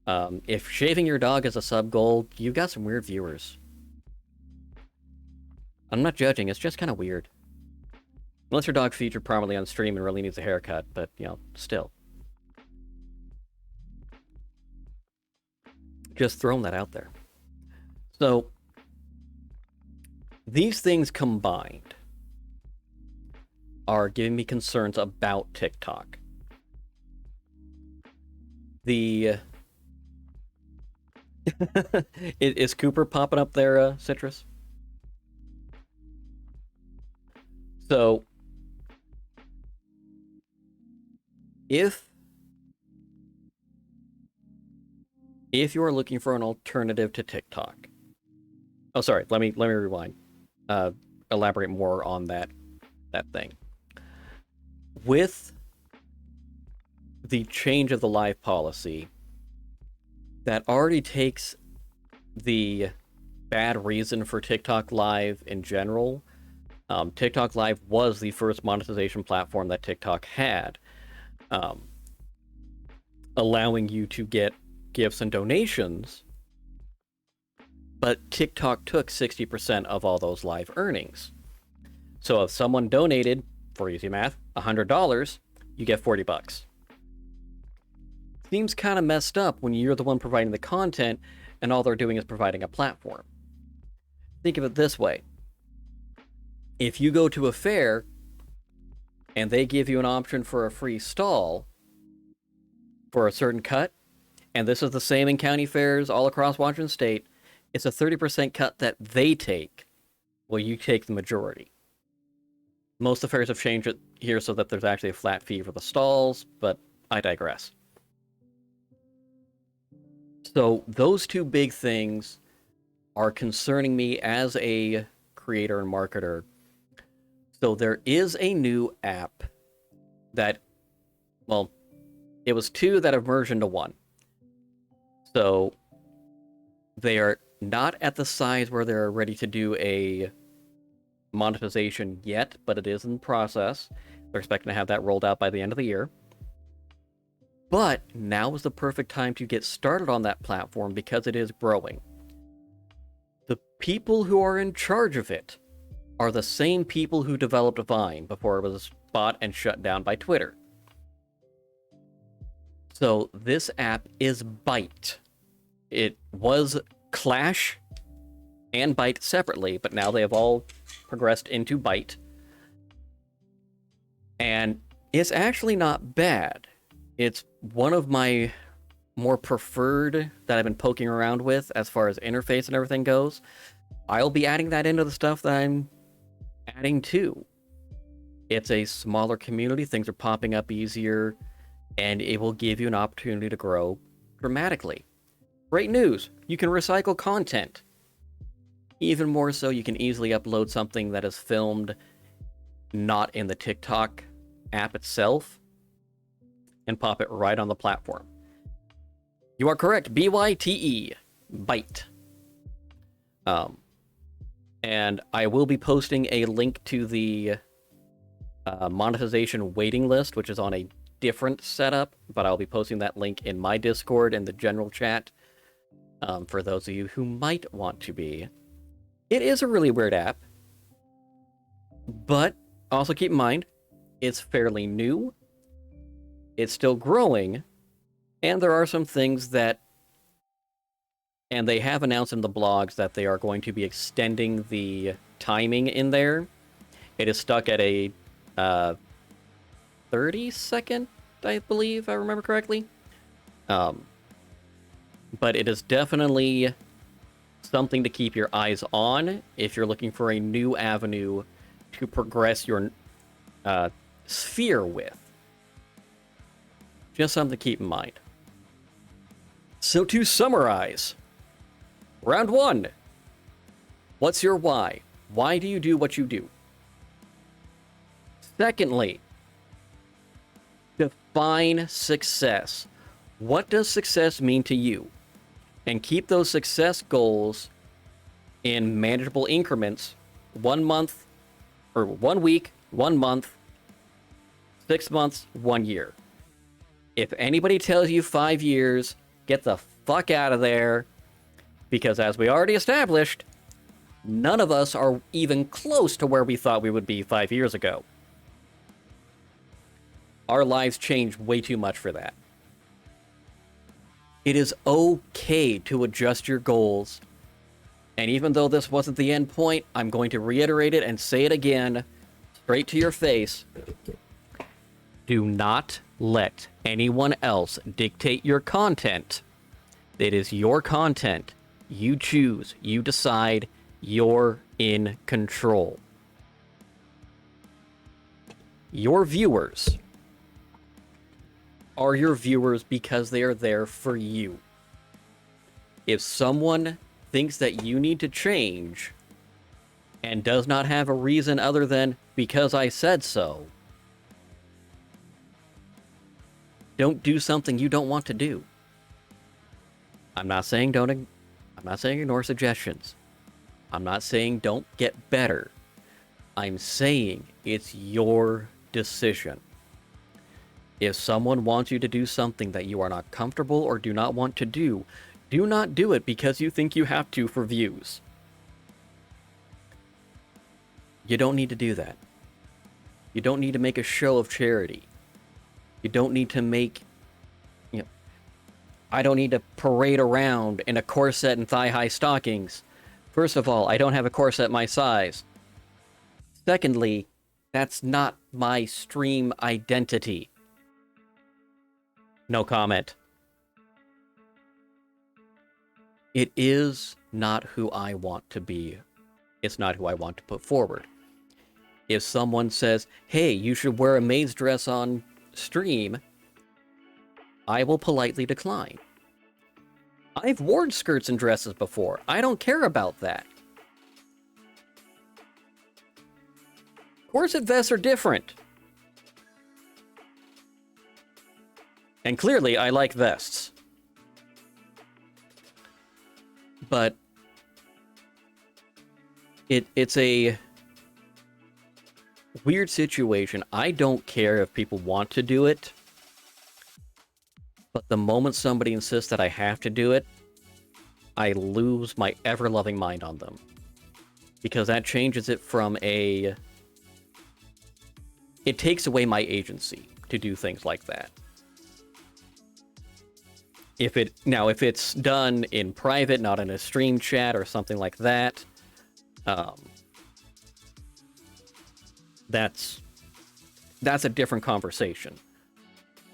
If shaving your dog is a sub-goal, you've got some weird viewers. I'm not judging, it's just kind of weird. Unless your dog featured prominently on stream and really needs a haircut, but, you know, still. Just throwing that out there. So, these things combined are giving me concerns about TikTok. Is Cooper popping up there, Citrus? So, if you're looking for an alternative to TikTok, oh, sorry, let me rewind. Elaborate more on that thing. With the change of the live policy, that already takes the bad reason for TikTok Live in general. TikTok Live was the first monetization platform that TikTok had, allowing you to get gifts and donations, but TikTok took 60% of all those live earnings. So if someone donated, for easy math, $100, you get $40. Seems kind of messed up when you're the one providing the content and all they're doing is providing a platform. Think of it this way. If you go to a fair and they give you an option for a free stall for a certain cut, and this is the same in county fairs all across Washington State, it's a 30% cut that they take, well, you take the majority. Most of the fairs have changed it here so that there's actually a flat fee for the stalls, but I digress. So those two big things are concerning me as a creator and marketer. So there is a new app that, well, it was two that have merged into one. So they are not at the size where they're ready to do a monetization yet, but it is in process. They're expecting to have that rolled out by the end of the year. But now is the perfect time to get started on that platform because it is growing. The people who are in charge of it are the same people who developed Vine before it was bought and shut down by Twitter. So this app is Byte. It was Clash and Byte separately, but now they have all progressed into Byte. And it's actually not bad. It's one of my more preferred that I've been poking around with as far as interface and everything goes. I'll be adding that into the stuff that I'm adding too. It's a smaller community, things are popping up easier, and it will give you an opportunity to grow dramatically. Great news, you can recycle content. Even more so, you can easily upload something that is filmed not in the TikTok app itself and pop it right on the platform. You are correct, BYTE, Byte. And I will be posting a link to the monetization waiting list, which is on a different setup, but I'll be posting that link in my Discord and the general chat for those of you who might want to be. It is a really weird app, but also keep in mind, it's fairly new, it's still growing, and there are some things that, and they have announced in the blogs that they are going to be extending the timing in there. It is stuck at a 30-second, I believe, if I remember correctly. But it is definitely something to keep your eyes on if you're looking for a new avenue to progress your sphere with. Just something to keep in mind. So to summarize, round one, what's your why? Why do you do what you do? Secondly, define success. What does success mean to you? And keep those success goals in manageable increments. 1 month, or 1 week, 1 month, 6 months, 1 year. If anybody tells you 5 years, get the fuck out of there. Because as we already established, none of us are even close to where we thought we would be 5 years ago. Our lives changed way too much for that. It is okay to adjust your goals. And even though this wasn't the end point, I'm going to reiterate it and say it again, straight to your face. Do not let anyone else dictate your content. It is your content. You choose. You decide. You're in control. Your viewers are your viewers because they are there for you. If someone thinks that you need to change and does not have a reason other than because I said so, don't do something you don't want to do. I'm not saying ignore suggestions. I'm not saying don't get better. I'm saying it's your decision. If someone wants you to do something that you are not comfortable or do not want to do not do it because you think you have to for views. You don't need to do that. You don't need to make a show of charity. You don't need to make, I don't need to parade around in a corset and thigh-high stockings. First of all, I don't have a corset my size. Secondly, that's not my stream identity. No comment. It is not who I want to be. It's not who I want to put forward. If someone says, hey, you should wear a maid's dress on stream, I will politely decline. I've worn skirts and dresses before. I don't care about that. Corset vests are different. And clearly, I like vests. But it's a weird situation. I don't care if people want to do it. But the moment somebody insists that I have to do it, I lose my ever-loving mind on them. Because that changes it from a... It takes away my agency to do things like that. If it's done in private, not in a stream chat or something like that, that's a different conversation.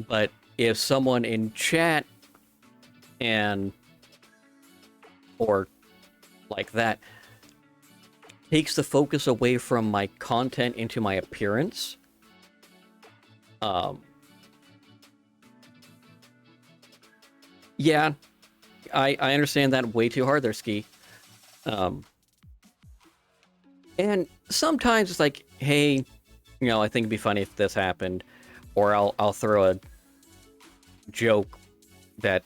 But if someone in chat or like that takes the focus away from my content into my appearance, yeah, I understand that way too hard there, Ski. And sometimes it's like, hey, I think it'd be funny if this happened, or I'll throw a joke that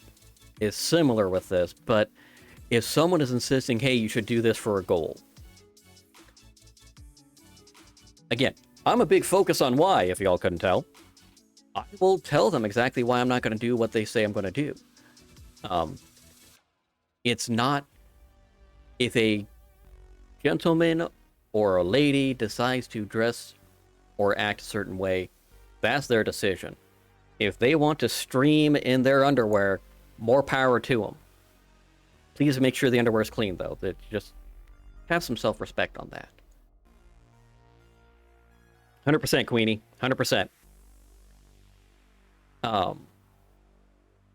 is similar with this. But if someone is insisting, hey, you should do this for a goal, again, I'm a big focus on why, if y'all couldn't tell. I will tell them exactly why I'm not going to do what they say I'm going to do. It's not... If a gentleman or a lady decides to dress or act a certain way, that's their decision. If they want to stream in their underwear, more power to them. Please make sure the underwear is clean, though. That just have some self-respect on that. 100%, Queenie. 100%.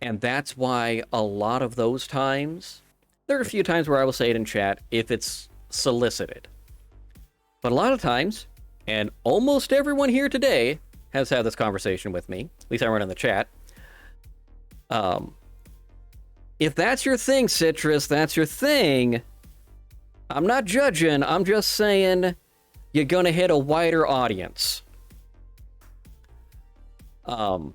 And that's why a lot of those times, there are a few times where I will say it in chat if it's solicited. But a lot of times, and almost everyone here today has had this conversation with me, at least everyone in the chat. If that's your thing, Citrus, that's your thing. I'm not judging, I'm just saying you're gonna hit a wider audience. I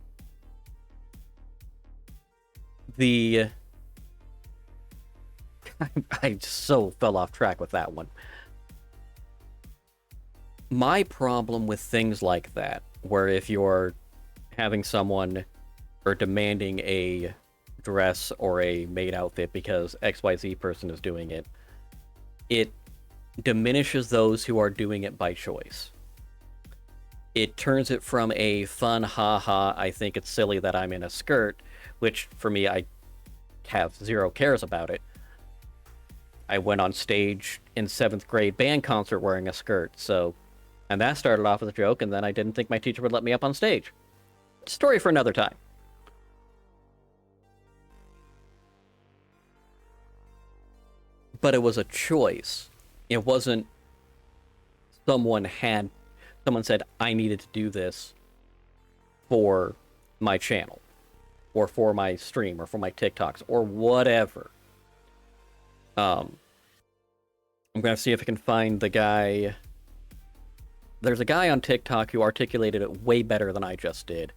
so fell off track with that one. My problem with things like that, where if you're having someone or demanding a dress or a maid outfit because XYZ person is doing it, it diminishes those who are doing it by choice. It turns it from a fun, haha, I think it's silly that I'm in a skirt, which for me, I have zero cares about it. I went on stage in 7th grade band concert wearing a skirt, and that started off as a joke, and then I didn't think my teacher would let me up on stage. Story for another time. But it was a choice. It wasn't someone said I needed to do this for my channel, or for my stream, or for my TikToks, or whatever. I'm gonna see if I can find the guy. There's a guy on TikTok who articulated it way better than I just did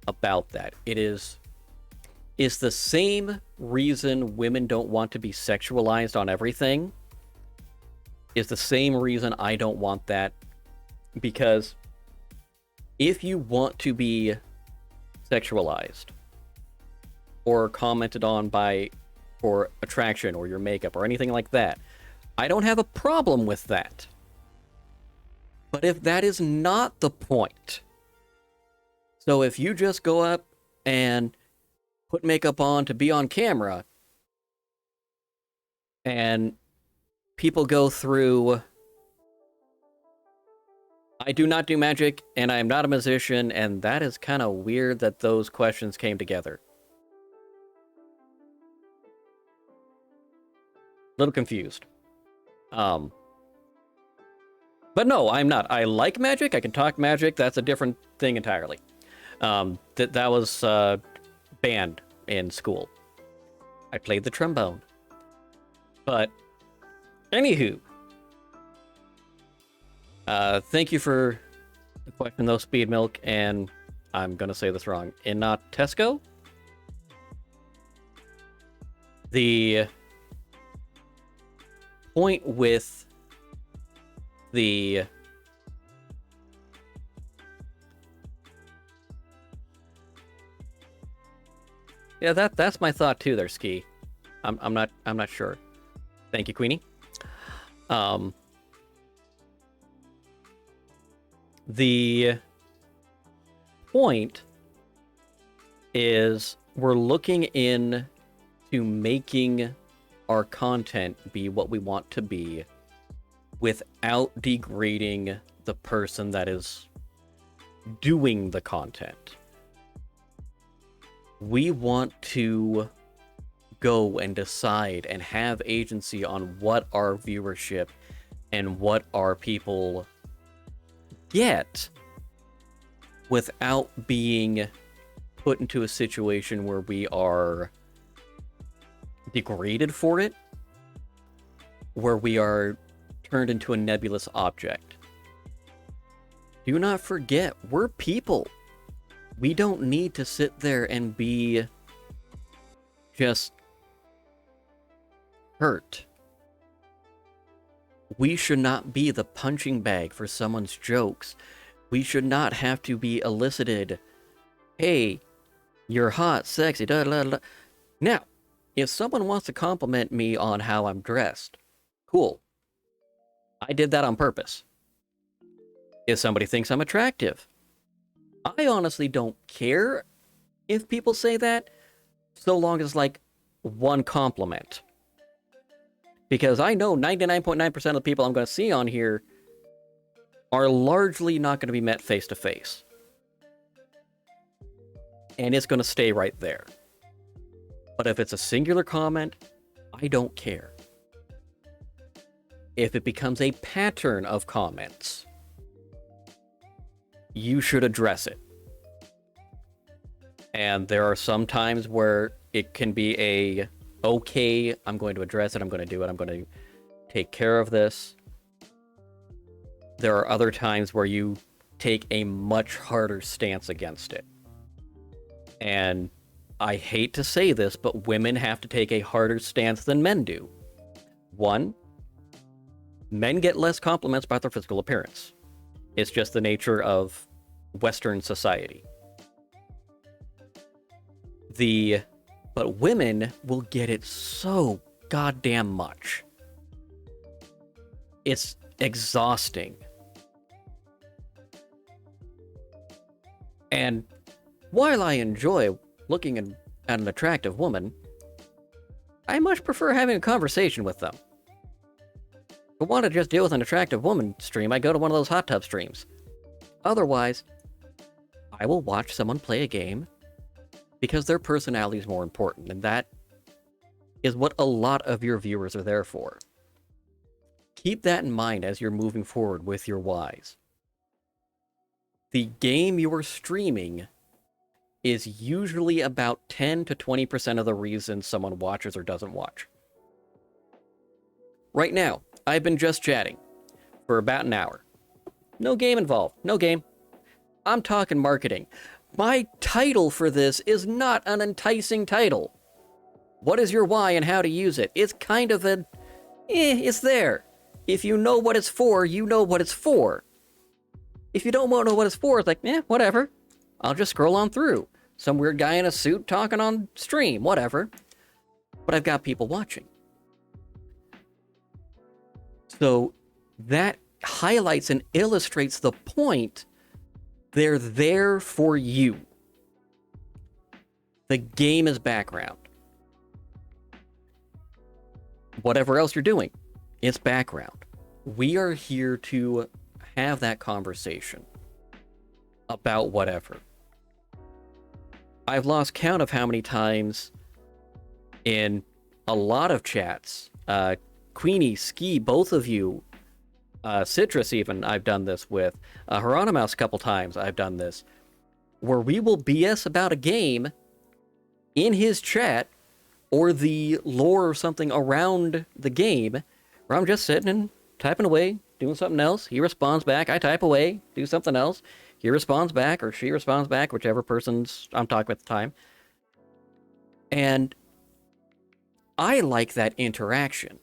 about that. It's the same reason women don't want to be sexualized on everything. Is the same reason I don't want that. Because if you want to be sexualized or commented on for attraction or your makeup or anything like that, I don't have a problem with that. But if that is not the point, so if you just go up and put makeup on to be on camera, and people go through, I do not do magic, and I am not a musician, and that is kind of weird that those questions came together. Little confused. But no, I'm not. I like magic. I can talk magic. That's a different thing entirely. That was banned in school. I played the trombone. But, anywho. Thank you for the question, though, Speed Milk, and I'm gonna say this wrong. Inatesco? The point with the that's my thought too there, Ski. I'm not sure. Thank you, Queenie. The point is we're looking in to making our content be what we want to be without degrading the person that is doing the content. We want to go and decide and have agency on what our viewership and what our people get without being put into a situation where we are degraded for it, where we are turned into a nebulous object. Do not forget, we're people. We don't need to sit there and be just hurt. We should not be the punching bag for someone's jokes. We should not have to be elicited. Hey, you're hot, sexy, da da da. Now, if someone wants to compliment me on how I'm dressed, cool. I did that on purpose. If somebody thinks I'm attractive, I honestly don't care if people say that, so long as like one compliment. Because I know 99.9% of the people I'm going to see on here are largely not going to be met face to face. And it's going to stay right there. But if it's a singular comment, I don't care. If it becomes a pattern of comments, you should address it. And there are some times where it can be okay, I'm going to address it, I'm going to do it, I'm going to take care of this. There are other times where you take a much harder stance against it. And I hate to say this, but women have to take a harder stance than men do. One, men get less compliments about their physical appearance. It's just the nature of Western society. But women will get it so goddamn much. It's exhausting. And while I enjoy looking at an attractive woman, I much prefer having a conversation with them. If I want to just deal with an attractive woman stream, I go to one of those hot tub streams. Otherwise, I will watch someone play a game because their personality is more important, and that is what a lot of your viewers are there for. Keep that in mind as you're moving forward with your whys. The game you are streaming is usually about 10 to 20% of the reason someone watches or doesn't watch. Right now, I've been just chatting for about an hour. No game involved. No game. I'm talking marketing. My title for this is not an enticing title. What is your why and how to use it? It's kind of it's there. If you know what it's for, you know what it's for. If you don't know what it's for, it's like, whatever. I'll just scroll on through. Some weird guy in a suit talking on stream, whatever. But I've got people watching. So that highlights and illustrates the point. They're there for you. The game is background. Whatever else you're doing, it's background. We are here to have that conversation about whatever. I've lost count of how many times in a lot of chats, Queenie, Ski, both of you Citrus even, I've done this with. Hieronymus a couple times, I've done this. Where we will BS about a game in his chat, or the lore or something around the game, where I'm just sitting and typing away, doing something else. He responds back, I type away, do something else. He responds back, or she responds back, whichever person's I'm talking with at the time. And I like that interaction.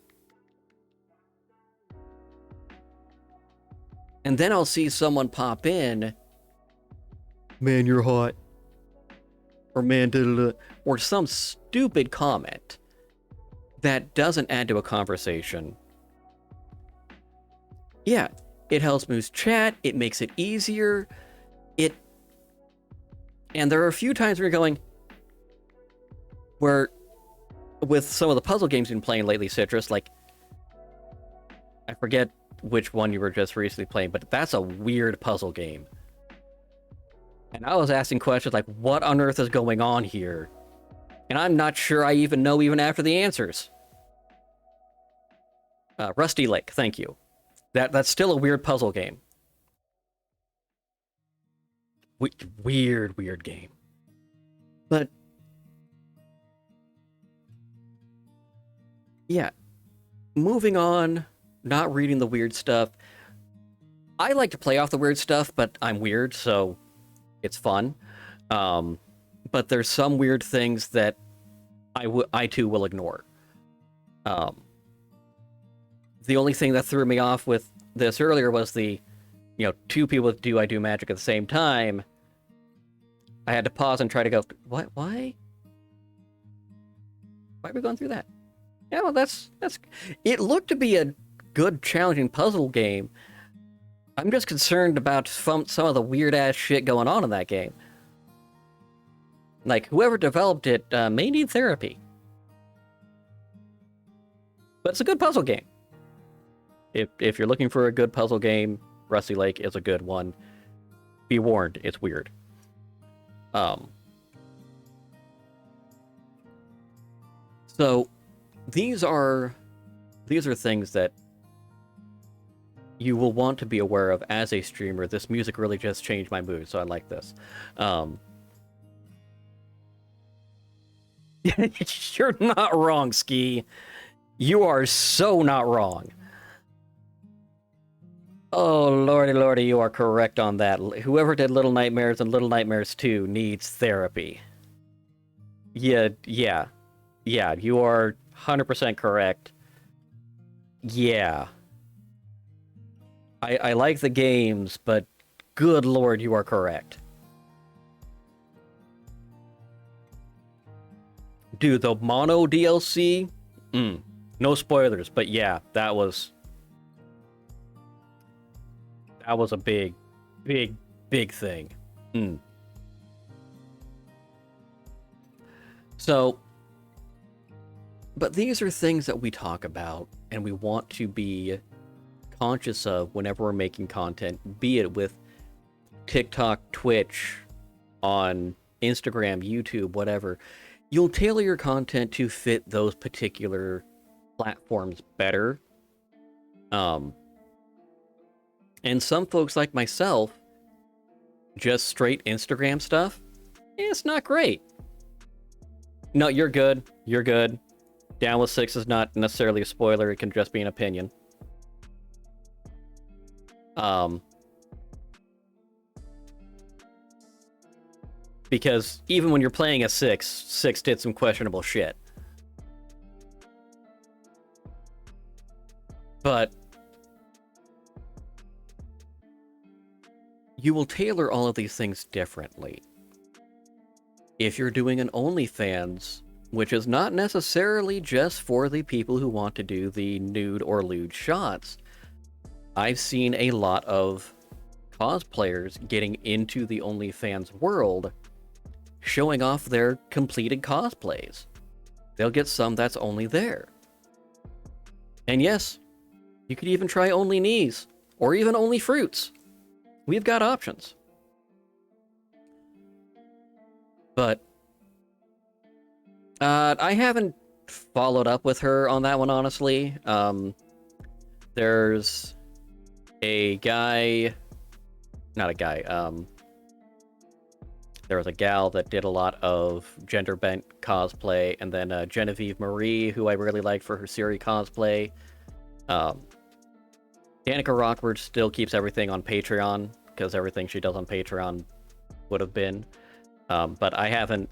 And then I'll see someone pop in, man, you're hot. Or man, da-da-da, or some stupid comment that doesn't add to a conversation. Yeah, it helps moves chat, it makes it easier, and there are a few times where you're going, where, with some of the puzzle games you've been playing lately, Citrus, like, I forget which one you were just recently playing, but that's a weird puzzle game. And I was asking questions like, what on earth is going on here? And I'm not sure I even know even after the answers. Rusty Lake, thank you. That's still a weird puzzle game. Weird game. But yeah, moving on, not reading the weird stuff. I like to play off the weird stuff, but I'm weird, so it's fun. But there's some weird things that I too will ignore. The only thing that threw me off with this earlier was the, two people do I do magic at the same time. I had to pause and try to go, what? Why are we going through that? Yeah, well, that's. It looked to be a good, challenging puzzle game. I'm just concerned about some of the weird-ass shit going on in that game. Like, whoever developed it may need therapy. But it's a good puzzle game. If you're looking for a good puzzle game, Rusty Lake is a good one. Be warned, it's weird. So, these are things that you will want to be aware of as a streamer. This music really just changed my mood, so I like this. You're not wrong, Ski. You are so not wrong. Oh, lordy, you are correct on that. Whoever did Little Nightmares and Little Nightmares 2 needs therapy. Yeah, you are 100% correct. Yeah. I like the games, but good lord, you are correct. Dude, the Mono DLC? No spoilers, but yeah, that was a big thing. So, but these are things that we talk about and we want to be conscious of whenever we're making content, be it with TikTok, Twitch, on Instagram, YouTube, whatever. You'll tailor your content to fit those particular platforms better. And some folks like myself, just straight Instagram stuff, it's not great. No, you're good. You're good. Down with 6 is not necessarily a spoiler. It can just be an opinion. Because even when you're playing a 6 did some questionable shit. But you will tailor all of these things differently. If you're doing an OnlyFans, which is not necessarily just for the people who want to do the nude or lewd shots, I've seen a lot of cosplayers getting into the OnlyFans world, showing off their completed cosplays. They'll get some that's only there. And yes, you could even try only knees, or even only fruits. We've got options. But I haven't followed up with her on that one, honestly. There's a guy, not a guy, there was a gal that did a lot of gender-bent cosplay, and then Genevieve Marie, who I really liked for her Siri cosplay. Danica Rockford still keeps everything on Patreon, because everything she does on Patreon would have been. But I haven't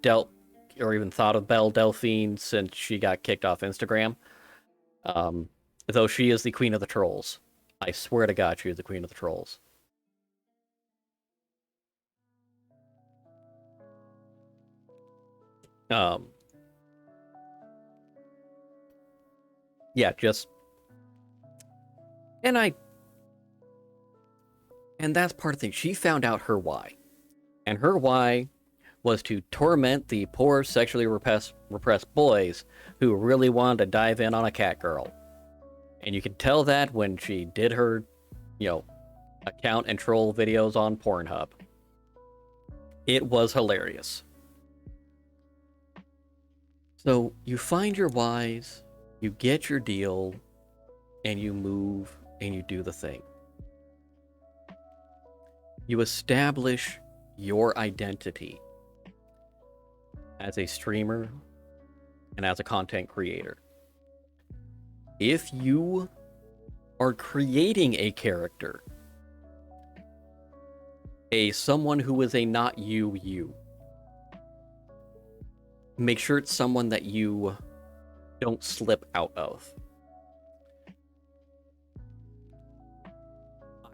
dealt or even thought of Belle Delphine since she got kicked off Instagram. Though she is the queen of the trolls. I swear to God, she is the queen of the trolls. Yeah, just... And that's part of the thing. She found out her why. And her why was to torment the poor sexually repressed boys who really wanted to dive in on a cat girl. And you can tell that when she did her, account and troll videos on Pornhub. It was hilarious. So you find your whys, you get your deal, and you move and you do the thing. You establish your identity as a streamer and as a content creator. If you are creating a character, someone who is a not you, make sure it's someone that you don't slip out of.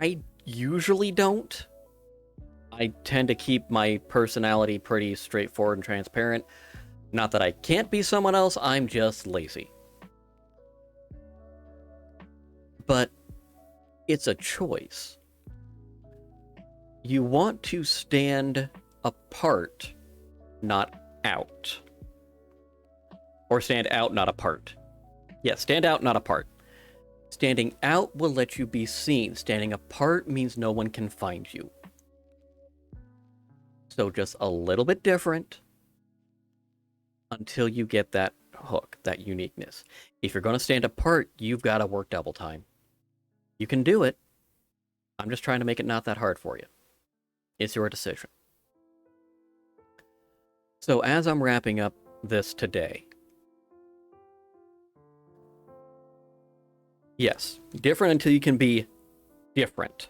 I usually don't. I tend to keep my personality pretty straightforward and transparent. Not that I can't be someone else, I'm just lazy. But it's a choice. You want to stand apart, not out. Or stand out, not apart. Yeah, stand out, not apart. Standing out will let you be seen. Standing apart means no one can find you. So just a little bit different until you get that hook, that uniqueness. If you're going to stand apart, you've got to work double time. You can do it. I'm just trying to make it not that hard for you. It's your decision. So as I'm wrapping up this today, yes, different until you can be different.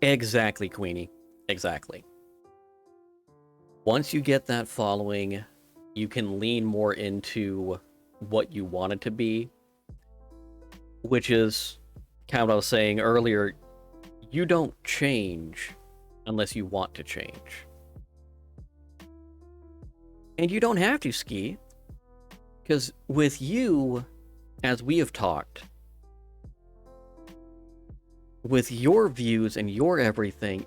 Exactly, Queenie. Exactly. Once you get that following, you can lean more into what you want it to be, which is kind of what I was saying earlier. You don't change unless you want to change. And you don't have to, Ski, because with you, as we have talked, with your views and your everything,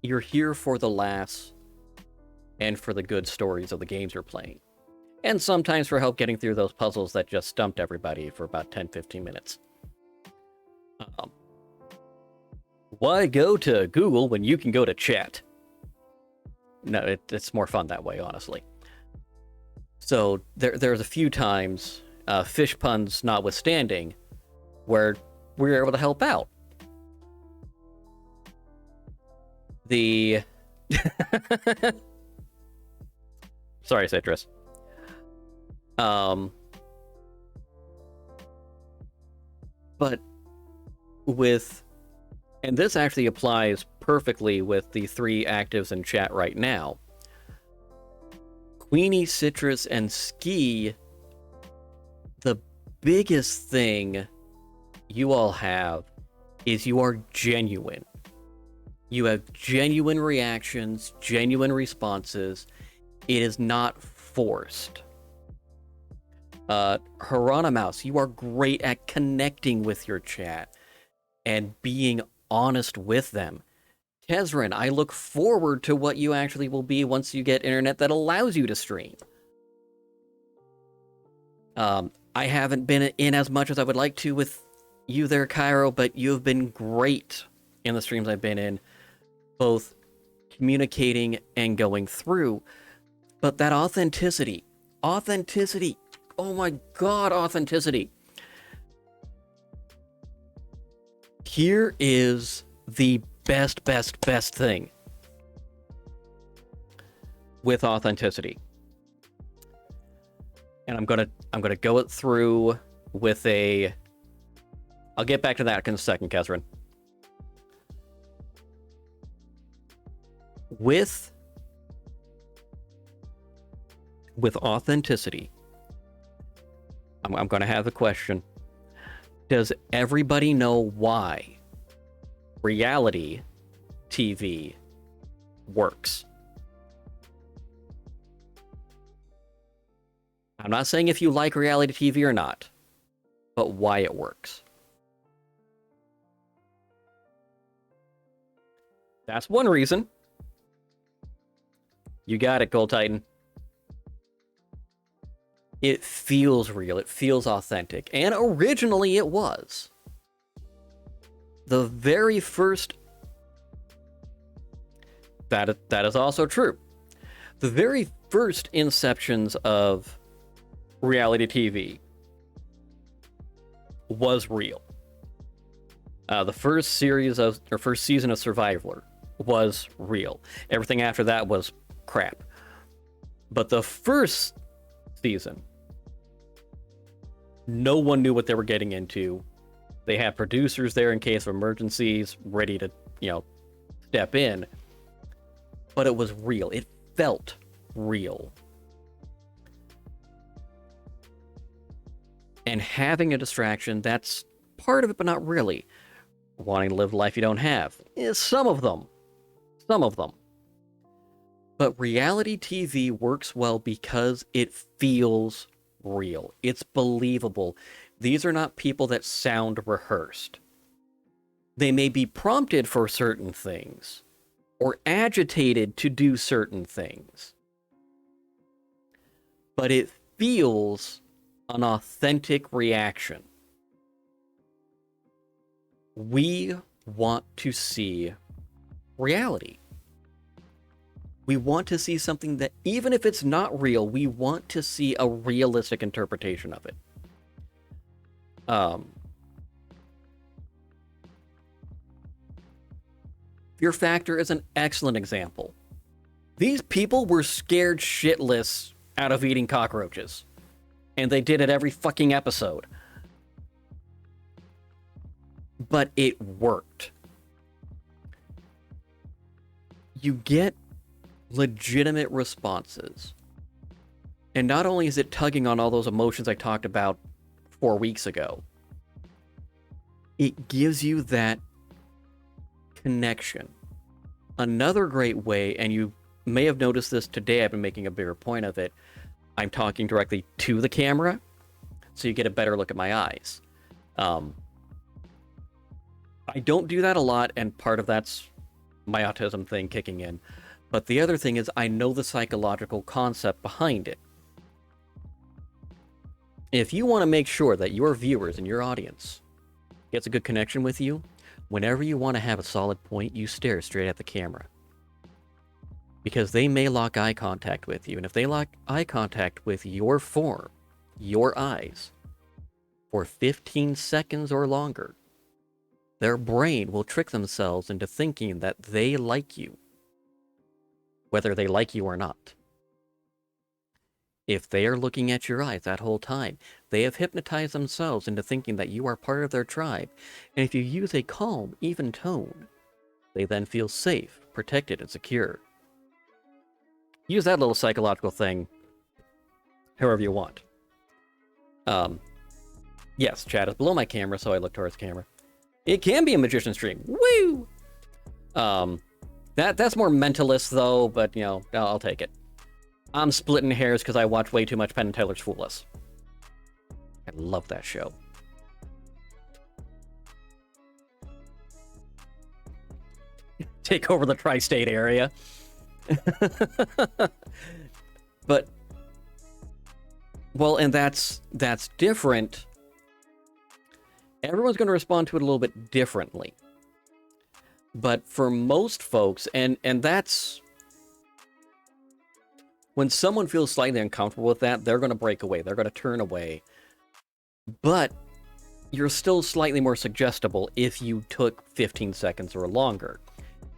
you're here for the laughs and for the good stories of the games you're playing. And sometimes for help getting through those puzzles that just stumped everybody for about 10-15 minutes. Why go to Google when you can go to chat? No, it's more fun that way, honestly. So there's a few times, fish puns notwithstanding, where we were able to help out. Sorry, Citrus. But and this actually applies perfectly with the 3 actives in chat right now. Queenie, Citrus, and Ski, the biggest thing you all have is you are genuine. You have genuine reactions, genuine responses. It is not forced. Hieronymus, you are great at connecting with your chat and being honest with them. Kezrin, I look forward to what you actually will be once you get internet that allows you to stream. I haven't been in as much as I would like to with you there, Cairo, but you've been great in the streams I've been in, both communicating and going through. But that authenticity, Oh my god, authenticity. Here is the best thing with authenticity. And I'm gonna go it through with a... I'll get back to that in a second, Catherine. With authenticity, I'm going to have a question. Does everybody know why reality TV works? I'm not saying if you like reality TV or not, but why it works. That's one reason. You got it, Gold Titan. It feels real. It feels authentic. And originally it was. The very first... That is also true. The very first inceptions of reality TV was real. The first season of Survivor was real. Everything after that was crap. But the first season, no one knew what they were getting into. They had producers there in case of emergencies, ready to, step in. But it was real. It felt real. And having a distraction, that's part of it, but not really. Wanting to live the life you don't have. Some of them. But reality TV works well because it feels real. It's believable. These are not people that sound rehearsed. They may be prompted for certain things, or agitated to do certain things. But it feels an authentic reaction. We want to see reality. We want to see something that, even if it's not real, we want to see a realistic interpretation of it. Fear Factor is an excellent example. These people were scared shitless out of eating cockroaches. And they did it every fucking episode. But it worked. You get legitimate responses. And not only is it tugging on all those emotions I talked about 4 weeks ago, it gives you that connection. Another great way, and you may have noticed this today, I've been making a bigger point of it, I'm talking directly to the camera, so you get a better look at my eyes. I don't do that a lot, and part of that's my autism thing kicking in. But the other thing is I know the psychological concept behind it. If you want to make sure that your viewers and your audience gets a good connection with you, whenever you want to have a solid point, you stare straight at the camera. Because they may lock eye contact with you, and if they lock eye contact with your form, your eyes, for 15 seconds or longer, their brain will trick themselves into thinking that they like you, whether they like you or not. If they are looking at your eyes that whole time, they have hypnotized themselves into thinking that you are part of their tribe, and if you use a calm, even tone, they then feel safe, protected, and secure. Use that little psychological thing however you want. Yes, chat is below my camera, so I look towards the camera. It can be a magician stream. Woo! That's more mentalist, though, but, I'll take it. I'm splitting hairs because I watch way too much Penn and Teller's Fool Us. I love that show. Take over the tri-state area. But, well, and that's different. Everyone's going to respond to it a little bit differently. But for most folks, and that's When someone feels slightly uncomfortable with that, they're going to break away. They're going to turn away. But you're still slightly more suggestible if you took 15 seconds or longer,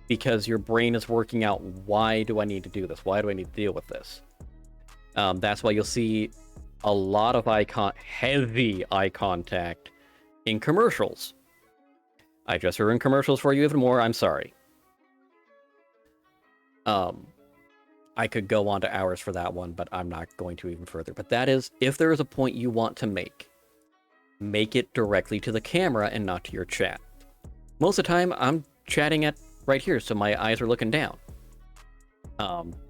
because your brain is working out, why do I need to do this? Why do I need to deal with this? That's why you'll see a lot of heavy eye contact in commercials. I just ruined commercials for you even more. I'm sorry. I could go on to hours for that one, but I'm not going to even further. But that is, if there is a point you want to make it directly to the camera and not to your chat. Most of the time, I'm chatting at right here, so my eyes are looking down.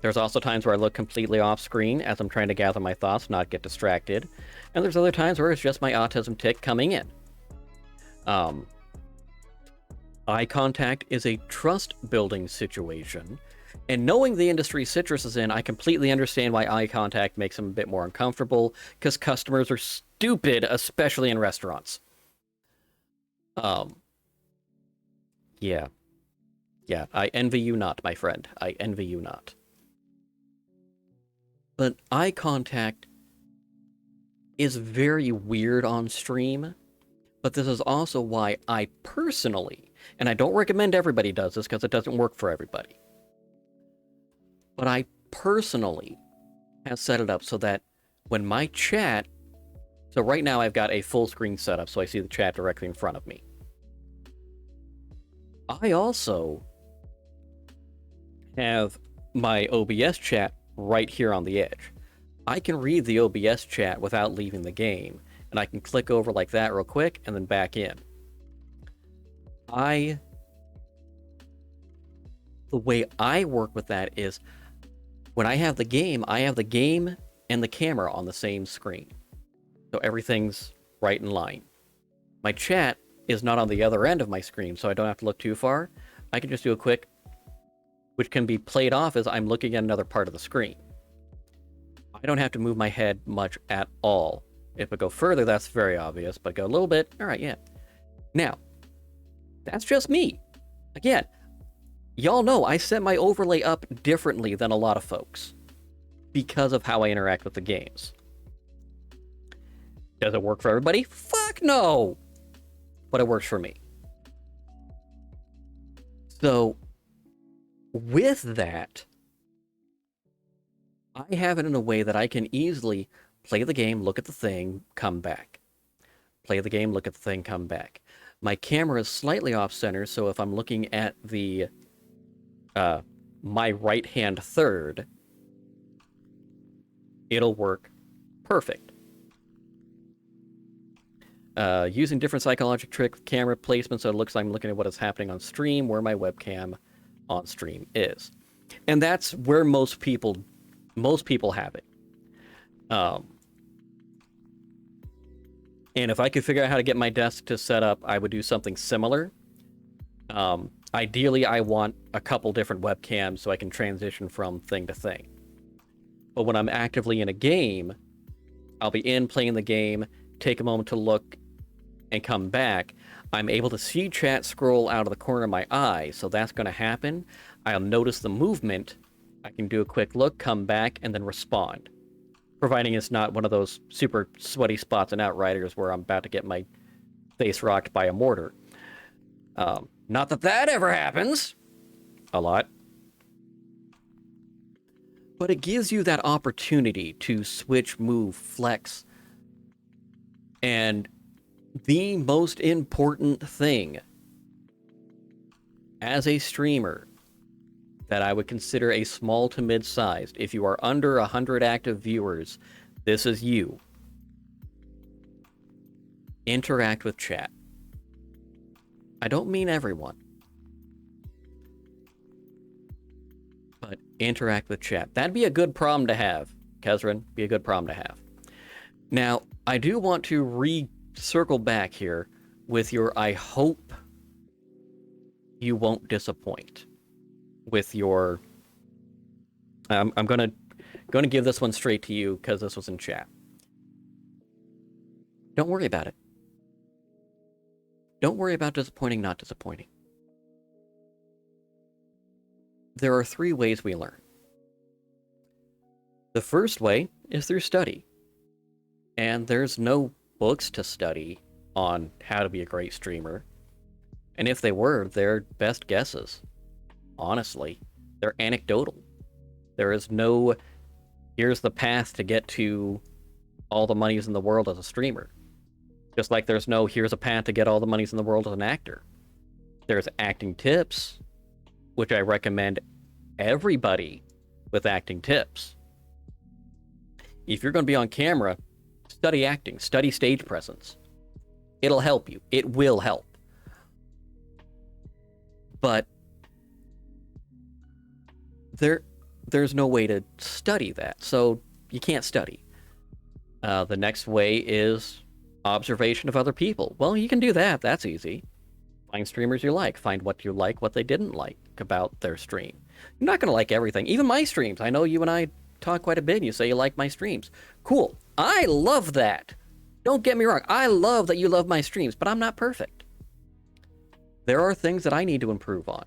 There's also times where I look completely off screen as I'm trying to gather my thoughts, not get distracted. And there's other times where it's just my autism tick coming in. Eye contact is a trust-building situation, and knowing the industry Citrus is in, I completely understand why eye contact makes them a bit more uncomfortable, because customers are stupid, especially in restaurants. Yeah. Yeah, I envy you not, my friend. I envy you not. But eye contact is very weird on stream, but this is also why I personally, and I don't recommend everybody does this because it doesn't work for everybody, but I personally have set it up so that when my chat, so right now I've got a full screen setup so I see the chat directly in front of me. I also have my OBS chat right here on the edge. I can read the OBS chat without leaving the game, and I can click over like that real quick and then back in. The way I work with that is when I have the game and the camera on the same screen. So everything's right in line. My chat is not on the other end of my screen, so I don't have to look too far. I can just do a quick, which can be played off as I'm looking at another part of the screen. I don't have to move my head much at all. If I go further, that's very obvious, but go a little bit, all right, yeah. Now, that's just me. Again, y'all know I set my overlay up differently than a lot of folks because of how I interact with the games. Does it work for everybody? Fuck no! But it works for me. So, with that, I have it in a way that I can easily play the game, look at the thing, come back. Play the game, look at the thing, come back. My camera is slightly off-center, so if I'm looking at the my right-hand third, it'll work perfect. Using different psychological tricks, camera placement, so it looks like I'm looking at what is happening on stream, where my webcam on stream is. And that's where most people have it. And if I could figure out how to get my desk to set up, I would do something similar. Ideally, I want a couple different webcams so I can transition from thing to thing. But when I'm actively in a game, I'll be playing the game, take a moment to look, and come back. I'm able to see chat scroll out of the corner of my eye, so that's going to happen. I'll notice the movement. I can do a quick look, come back, and then respond. Providing it's not one of those super sweaty spots in Outriders where I'm about to get my face rocked by a mortar. Not that that ever happens. A lot. But it gives you that opportunity to switch, move, flex. And the most important thing as a streamer that I would consider a small to mid-sized, if you are under 100 active viewers, this is you. Interact with chat. I don't mean everyone, but interact with chat. That'd be a good problem to have, Kezrin. Be a good problem to have. Now, I do want to circle back here with your I hope you won't disappoint with your... I'm gonna give this one straight to you because this was in chat. Don't worry about it. Don't worry about disappointing, not disappointing. There are 3 ways we learn. The first way is through study. And there's no books to study on how to be a great streamer. And if they were, they're best guesses. Honestly, they're anecdotal. There is no, here's the path to get to all the monies in the world as a streamer. Just like there's no, here's a path to get all the monies in the world as an actor. There's acting tips, which I recommend everybody with acting tips. If you're going to be on camera, study acting, study stage presence. It'll help you. It will help. But there's no way to study that, so you can't study. The next way is observation of other people. Well, you can do that. That's easy. Find streamers you like. Find what you like, what they didn't like about their stream. You're not going to like everything. Even my streams. I know you and I talk quite a bit, and you say you like my streams. Cool. I love that. Don't get me wrong. I love that you love my streams, but I'm not perfect. There are things that I need to improve on.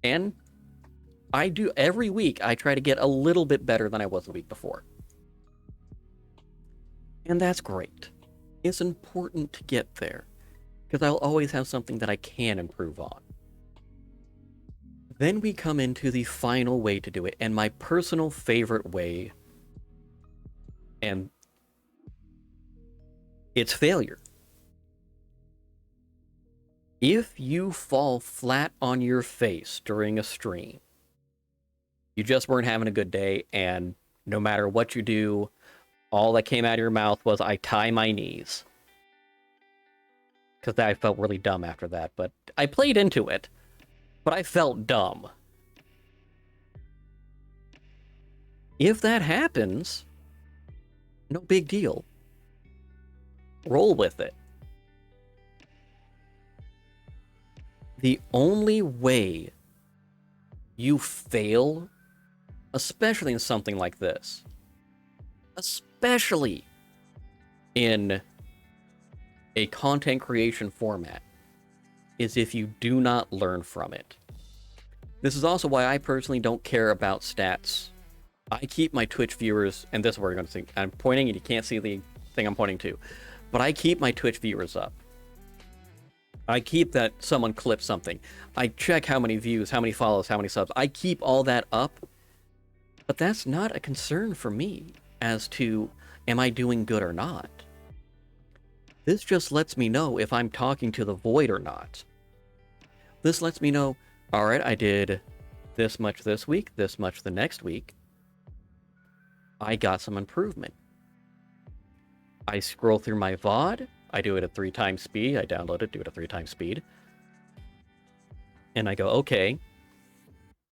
And I do every week. I try to get a little bit better than I was the week before. And that's great. It's important to get there, because I'll always have something that I can improve on. Then we come into the final way to do it, and my personal favorite way, and it's failure. If you fall flat on your face during a stream, you just weren't having a good day, and no matter what you do, all that came out of your mouth was, I tie my knees. Because I felt really dumb after that, but I played into it. But I felt dumb. If that happens, no big deal. Roll with it. The only way you fail, especially in something like this, especially in a content creation format, is if you do not learn from it. This is also why I personally don't care about stats. I keep my Twitch viewers, and this is where you're going to see, I'm pointing and you can't see the thing I'm pointing to, but I keep my Twitch viewers up. I keep that someone clips something. I check how many views, how many follows, how many subs. I keep all that up, but that's not a concern for me as to, am I doing good or not? This just lets me know if I'm talking to the void or not. This lets me know, all right, I did this much this week, this much the next week. I got some improvement. I scroll through my VOD. I do it at 3 times speed. I download it, do it at 3 times speed. And I go, okay,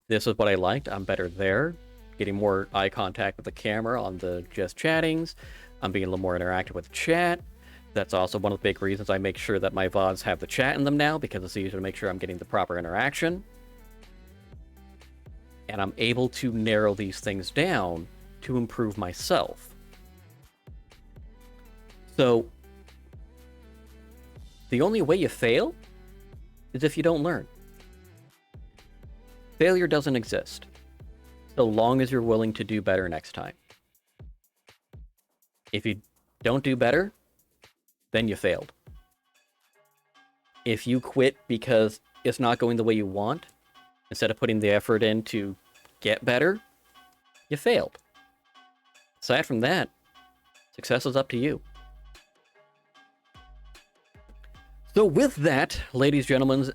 this is what I liked. I'm better there. Getting more eye contact with the camera on the just chattings. I'm being a little more interactive with chat. That's also one of the big reasons I make sure that my VODs have the chat in them now, because it's easier to make sure I'm getting the proper interaction. And I'm able to narrow these things down to improve myself. So, the only way you fail is if you don't learn. Failure doesn't exist, so long as you're willing to do better next time. If you don't do better, then you failed. If you quit because it's not going the way you want, instead of putting the effort in to get better, you failed. Aside from that, success is up to you. So with that, ladies, gentlemen,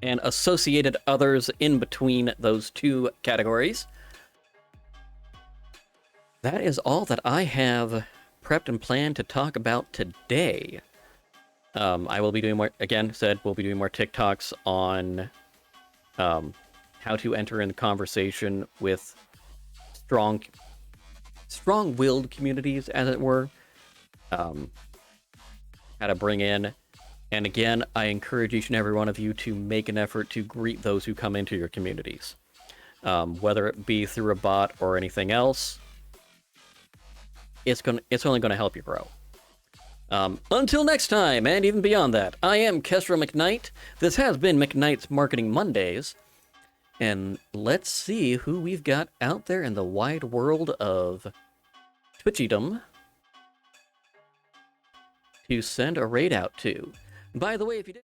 and associated others in between those two categories, that is all that I have prepped and planned to talk about today. I will be doing more, again, we'll be doing more TikToks on how to enter in conversation with strong-willed communities, as it were. How to bring in. And again, I encourage each and every one of you to make an effort to greet those who come into your communities. Whether it be through a bot or anything else, it's only going to help you grow. Until next time, and even beyond that, I am Kestra McKnight. This has been MacKnight's Marketing Mondays. And let's see who we've got out there in the wide world of Twitchydom to send a raid out to. By the way, if you did...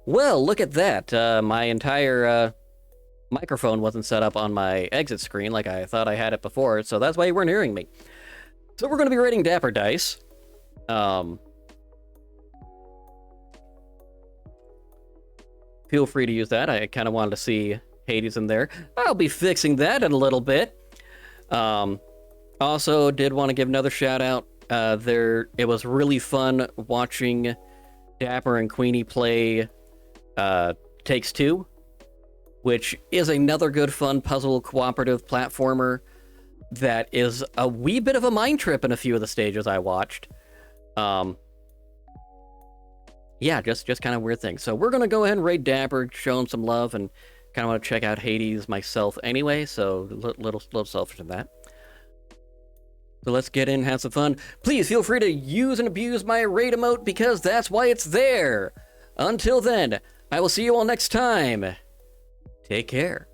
Well, look at that. My entire microphone wasn't set up on my exit screen like I thought I had it before, so that's why you weren't hearing me. So we're going to be rating Dapper Dice. Feel free to use that. I kind of wanted to see Hades in there. I'll be fixing that in a little bit. Also, did want to give another shout out. It was really fun watching Dapper and Queenie play Takes Two, which is another good fun puzzle cooperative platformer that is a wee bit of a mind trip in a few of the stages I watched. Yeah, just kind of weird things. So we're gonna go ahead and raid Dapper, show him some love, and kind of want to check out Hades myself anyway, so little selfish in that. So let's get in and have some fun. Please feel free to use and abuse my raid emote because that's why it's there. Until then, I will see you all next time. Take care.